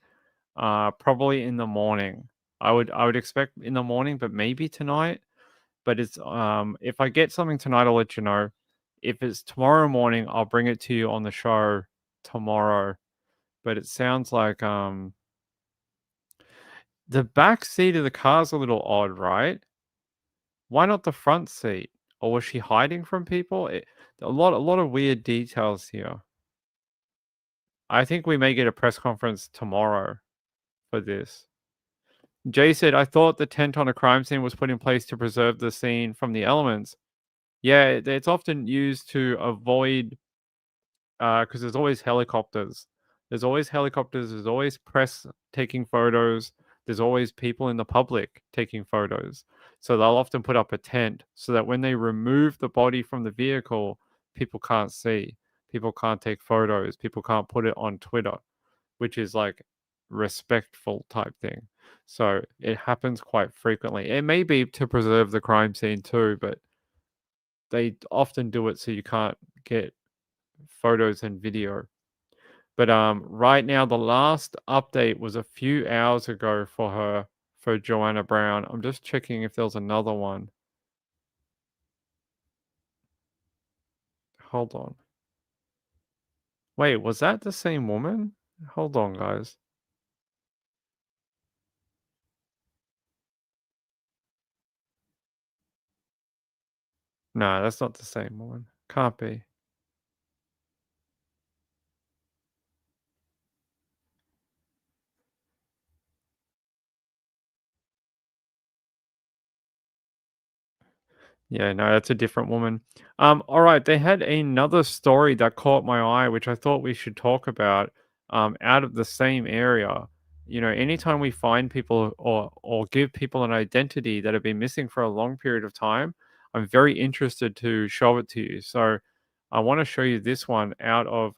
probably in the morning. I would expect in the morning, but maybe tonight. But it's if I get something tonight, I'll let you know. If it's tomorrow morning, I'll bring it to you on the show tomorrow. But it sounds like the back seat of the car's a little odd, right? Why not the front seat? Or was she hiding from people? A lot of weird details here. I think we may get a press conference tomorrow for this. Jay said, I thought the tent on a crime scene was put in place to preserve the scene from the elements. Yeah, it's often used to avoid, because there's always helicopters. There's always press taking photos. There's always people in the public taking photos. So they'll often put up a tent so that when they remove the body from the vehicle, people can't see. People can't take photos. People can't put it on Twitter, which is like respectful type thing. So it happens quite frequently. It may be to preserve the crime scene too, but they often do it so you can't get photos and video. But right now, the last update was a few hours ago for Joanna Brown. I'm just checking if there was another one. Hold on. Wait, was that the same woman? Hold on, guys. No, that's not the same woman. Can't be. Yeah, no, that's a different woman. All right, they had another story that caught my eye, which I thought we should talk about, out of the same area. You know, anytime we find people or give people an identity that have been missing for a long period of time, I'm very interested to show it to you. So I want to show you this one out of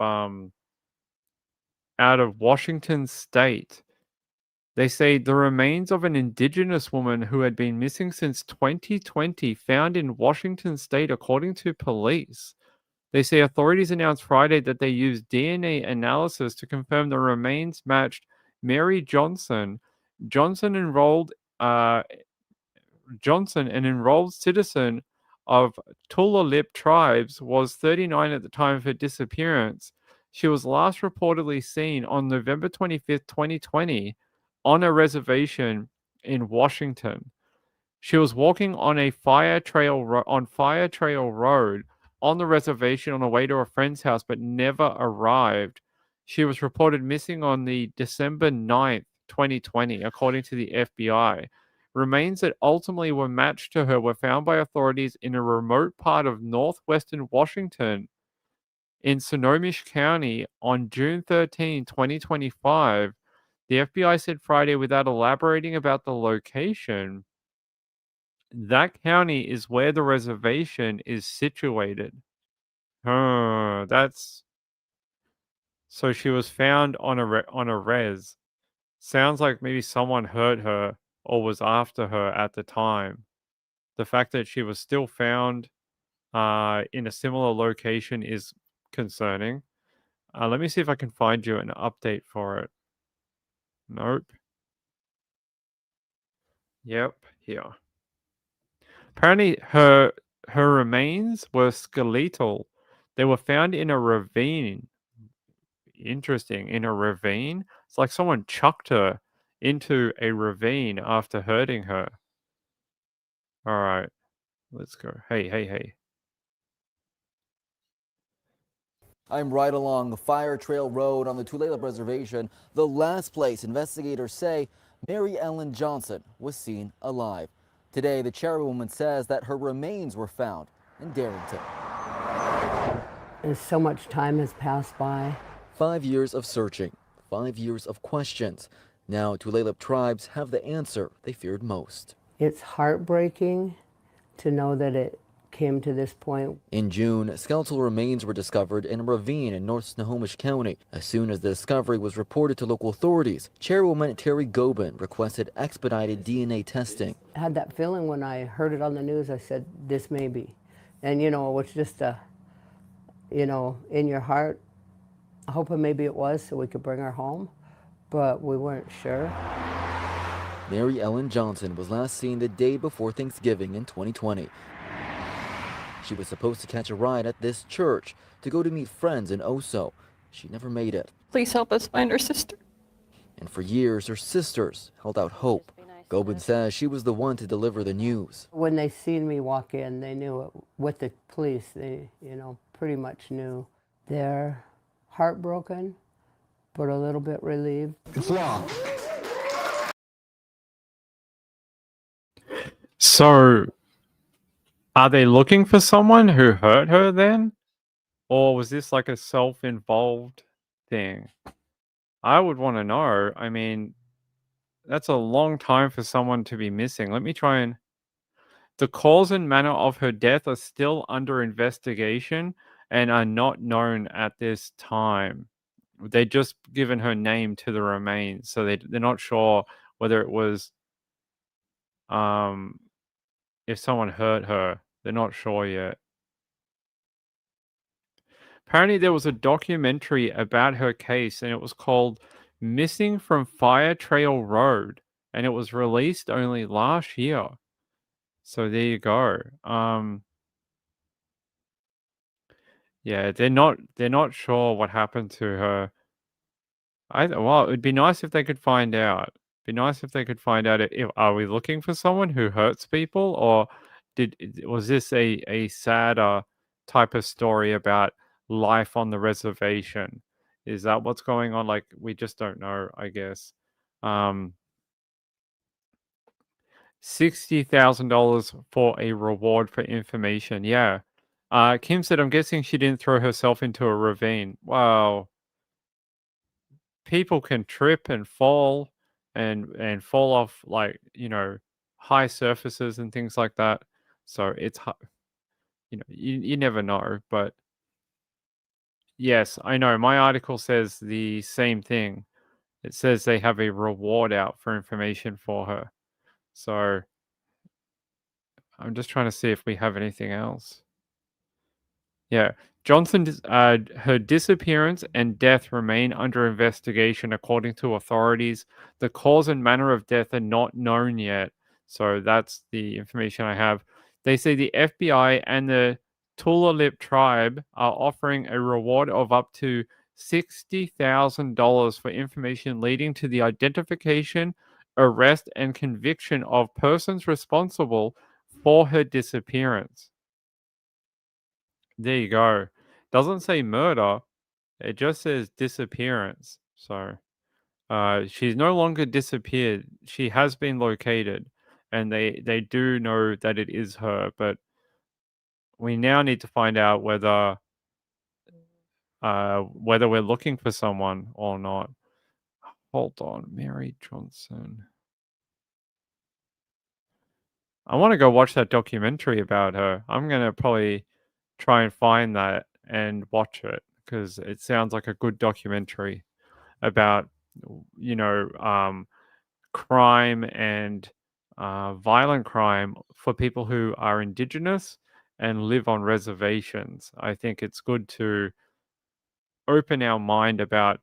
Washington State. They say the remains of an indigenous woman who had been missing since 2020 found in Washington state, according to police. They say authorities announced Friday that they used DNA analysis to confirm the remains matched Mary Johnson. Johnson, an enrolled citizen of Tulalip tribes, was 39 at the time of her disappearance. She was last reportedly seen on November 25th, 2020, on a reservation in Washington. She was walking on Fire Trail Road on the reservation on her way to a friend's house, but never arrived. She was reported missing on the December 9th, 2020, according to the FBI. Remains that ultimately were matched to her were found by authorities in a remote part of northwestern Washington in Snohomish County on June 13, 2025. The FBI said Friday, without elaborating about the location, that county is where the reservation is situated. That's so she was found on a res. Sounds like maybe someone hurt her or was after her at the time. The fact that she was still found in a similar location is concerning. Let me see if I can find you an update for it. Nope. Yep, here. Apparently, her remains were skeletal. They were found in a ravine. Interesting, in a ravine. It's like someone chucked her into a ravine after hurting her. All right, let's go. Hey. I'm right along Fire Trail Road on the Tulalip Reservation, the last place investigators say Mary Ellen Johnson was seen alive. Today, the chairwoman says that her remains were found in Darrington. And so much time has passed by. 5 years of searching, 5 years of questions. Now, Tulalip tribes have the answer they feared most. It's heartbreaking to know that it came to this point. In June, skeletal remains were discovered in a ravine in North Snohomish County. As soon as the discovery was reported to local authorities, Chairwoman Terry Gobin requested expedited DNA testing. I had that feeling when I heard it on the news. I said, this may be. And, it was just a, in your heart, hoping maybe it was so we could bring her home, but we weren't sure. Mary Ellen Johnson was last seen the day before Thanksgiving in 2020. She was supposed to catch a ride at this church to go to meet friends in Oso. She never made it. Please help us find our sister. And for years, her sisters held out hope. Gobin says she was the one to deliver the news. When they seen me walk in, they knew it. With the police, they, pretty much knew. They're heartbroken, but a little bit relieved. It's law. So, are they looking for someone who hurt her then? Or was this like a self-involved thing? I would want to know. I mean, that's a long time for someone to be missing. Let me try and... The cause and manner of her death are still under investigation and are not known at this time. They just given her name to the remains, so they're not sure whether it was if someone hurt her. They're not sure yet. Apparently there was a documentary about her case, and it was called Missing from Fire Trail Road, and it was released only last year. So there you go. Yeah, they're not sure what happened to her. Well, it'd be nice if they could find out. Be nice if they could find out if are we looking for someone who hurts people, or was this a sadder type of story about life on the reservation? Is that what's going on? Like, we just don't know, I guess. $60,000 for a reward for information. Yeah. Kim said, I'm guessing she didn't throw herself into a ravine. Wow. People can trip and fall and fall off, like, high surfaces and things like that. So it's, you never know. But yes, I know. My article says the same thing. It says they have a reward out for information for her. So I'm just trying to see if we have anything else. Yeah. Her disappearance and death remain under investigation according to authorities. The cause and manner of death are not known yet. So that's the information I have. They say the FBI and the Tulalip tribe are offering a reward of up to $60,000 for information leading to the identification, arrest, and conviction of persons responsible for her disappearance. There you go. Doesn't say murder. It just says disappearance. So she's no longer disappeared. She has been located, and they do know that it is her. But we now need to find out whether we're looking for someone or not. Hold on, Mary Johnson. I want to go watch that documentary about her. I'm gonna probably try and find that and watch it, because it sounds like a good documentary about crime and violent crime for people who are Indigenous and live on reservations. I think it's good to open our mind about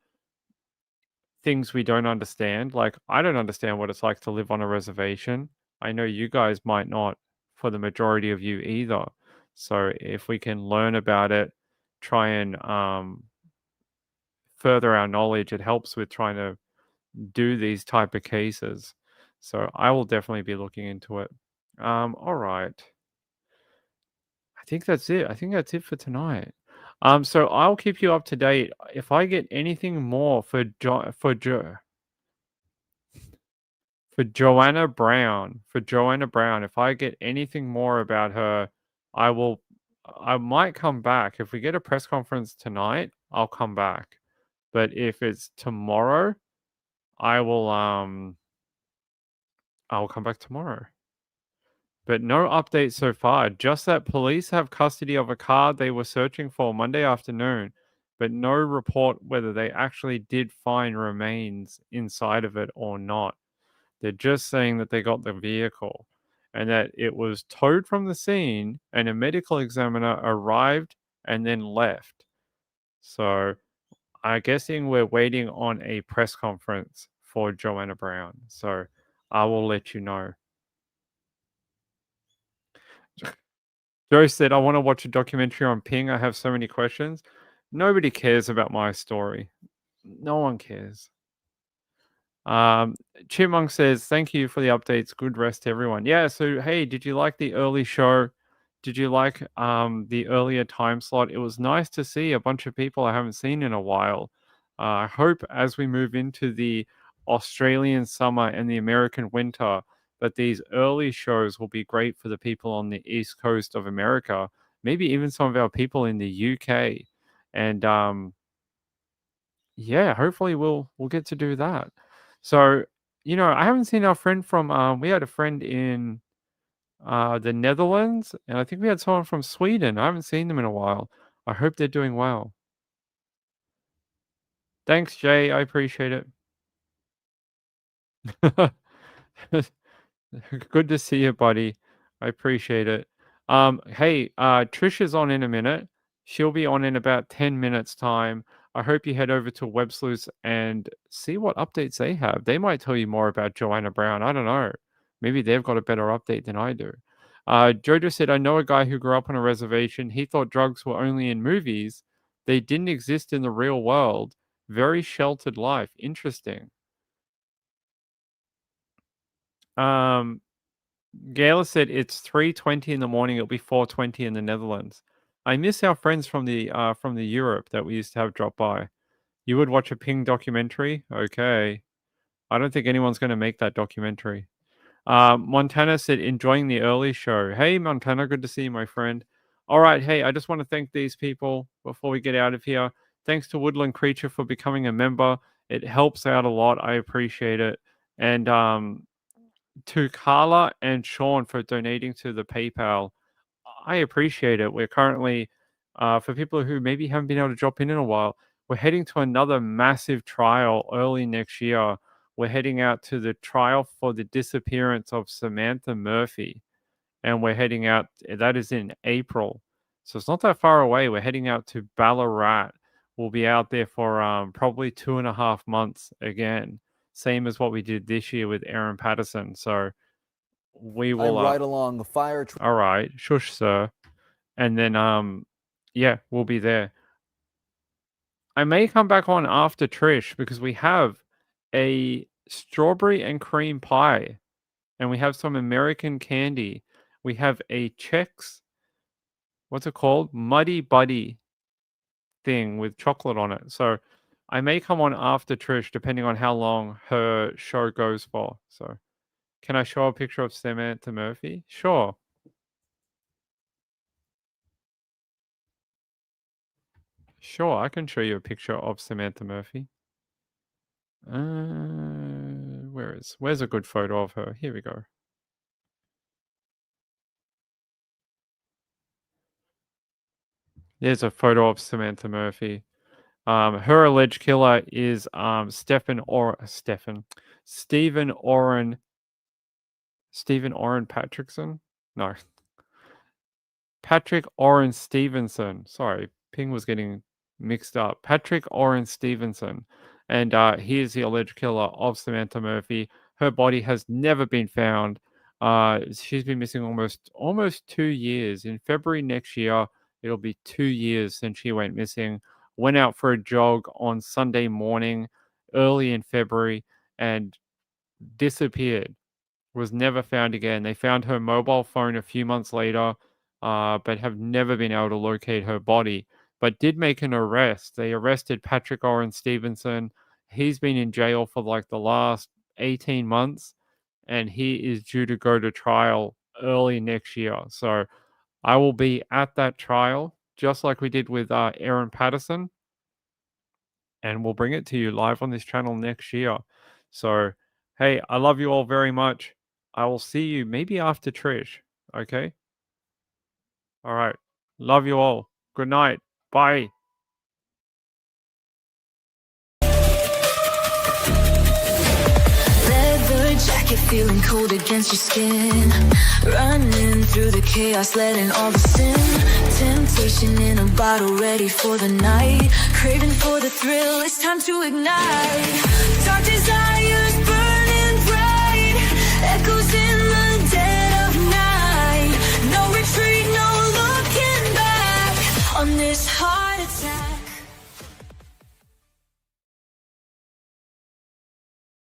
things we don't understand. Like, I don't understand what it's like to live on a reservation. I know you guys might not, for the majority of you either. So if we can learn about it, try and further our knowledge, it helps with trying to do these type of cases. So I will definitely be looking into it. All right. I think that's it. I think that's it for tonight. So I'll keep you up to date. If I get anything more for For Joanna Brown, if I get anything more about her, I might come back. If we get a press conference tonight, I'll come back. But if it's tomorrow, I'll come back tomorrow. But no updates so far. Just that police have custody of a car they were searching for Monday afternoon, but no report whether they actually did find remains inside of it or not. They're just saying that they got the vehicle and that it was towed from the scene and a medical examiner arrived and then left. So I'm guessing we're waiting on a press conference for Joanna Brown. So I will let you know. Joe said, I want to watch a documentary on Ping. I have so many questions. Nobody cares about my story. No one cares. Chipmunk says, thank you for the updates. Good rest to everyone. Yeah, so hey, did you like the early show? Did you like the earlier time slot? It was nice to see a bunch of people I haven't seen in a while. I hope as we move into the Australian summer and the American winter, that these early shows will be great for the people on the East Coast of America, maybe even some of our people in the UK. And yeah, hopefully we'll get to do that. So, I haven't seen our friend from we had a friend in the Netherlands, and I think we had someone from Sweden. I haven't seen them in a while. I hope they're doing well. Thanks, Jay. I appreciate it. Good to see you, buddy. I appreciate it. Hey, Trish is on in a minute. She'll be on in about 10 minutes time. I hope you head over to WebSleuth and see what updates they have. They might tell you more about Joanna Brown. I don't know. Maybe they've got a better update than I do. Jojo said, I know a guy who grew up on a reservation. He thought drugs were only in movies. They didn't exist in the real world. Very sheltered life. Interesting. Gayla said it's 3:20 in the morning. It'll be 4:20 in the Netherlands. I miss our friends from the Europe that we used to have drop by. You would watch a Ping documentary? Okay. I don't think anyone's going to make that documentary. Montana said, enjoying the early show. Hey, Montana, good to see you, my friend. All right. Hey, I just want to thank these people before we get out of here. Thanks to Woodland Creature for becoming a member. It helps out a lot. I appreciate it. And to Carla and Sean for donating to the PayPal. I appreciate it. We're currently, for people who maybe haven't been able to drop in a while, we're heading to another massive trial early next year. We're heading out to the trial for the disappearance of Samantha Murphy. And we're heading out, that is in April. So it's not that far away. We're heading out to Ballarat. We'll be out there for probably 2.5 months again. Same as what we did this year with Erin Patterson. So we will right along the fire. All right, shush, sir. And then yeah, we'll be there. I may come back on after Trish because we have a strawberry and cream pie, and we have some American candy. We have a Chex, what's it called? Muddy Buddy thing with chocolate on it. So I may come on after Trish, depending on how long her show goes for. So, can I show a picture of Samantha Murphy? Sure. Sure, I can show you a picture of Samantha Murphy. Where's a good photo of her? Here we go. There's a photo of Samantha Murphy. Her alleged killer is Stephen Oren Patrickson? No. Patrick Oren Stevenson. Sorry, Ping was getting mixed up. Patrick Oren Stevenson. And he is the alleged killer of Samantha Murphy. Her body has never been found. She's been missing almost 2 years. In February next year, it'll be 2 years since she went missing. Went out for a jog on Sunday morning, early in February, and disappeared. Was never found again. They found her mobile phone a few months later, but have never been able to locate her body. But did make an arrest. They arrested Patrick Oren Stevenson. He's been in jail for like the last 18 months. and he is due to go to trial early next year. So I will be at that trial, just like we did with Erin Patterson, and we'll bring it to you live on this channel next year. So, hey, I love you all very much. I will see you maybe after Trish, okay? All right. Love you all. Good night. Bye. Leather jacket feeling cold against your skin. Running through the chaos, letting all the sin. Temptation in a bottle, ready for the night. Craving for the thrill, it's time to ignite. Dark desires burning bright. Echoes in the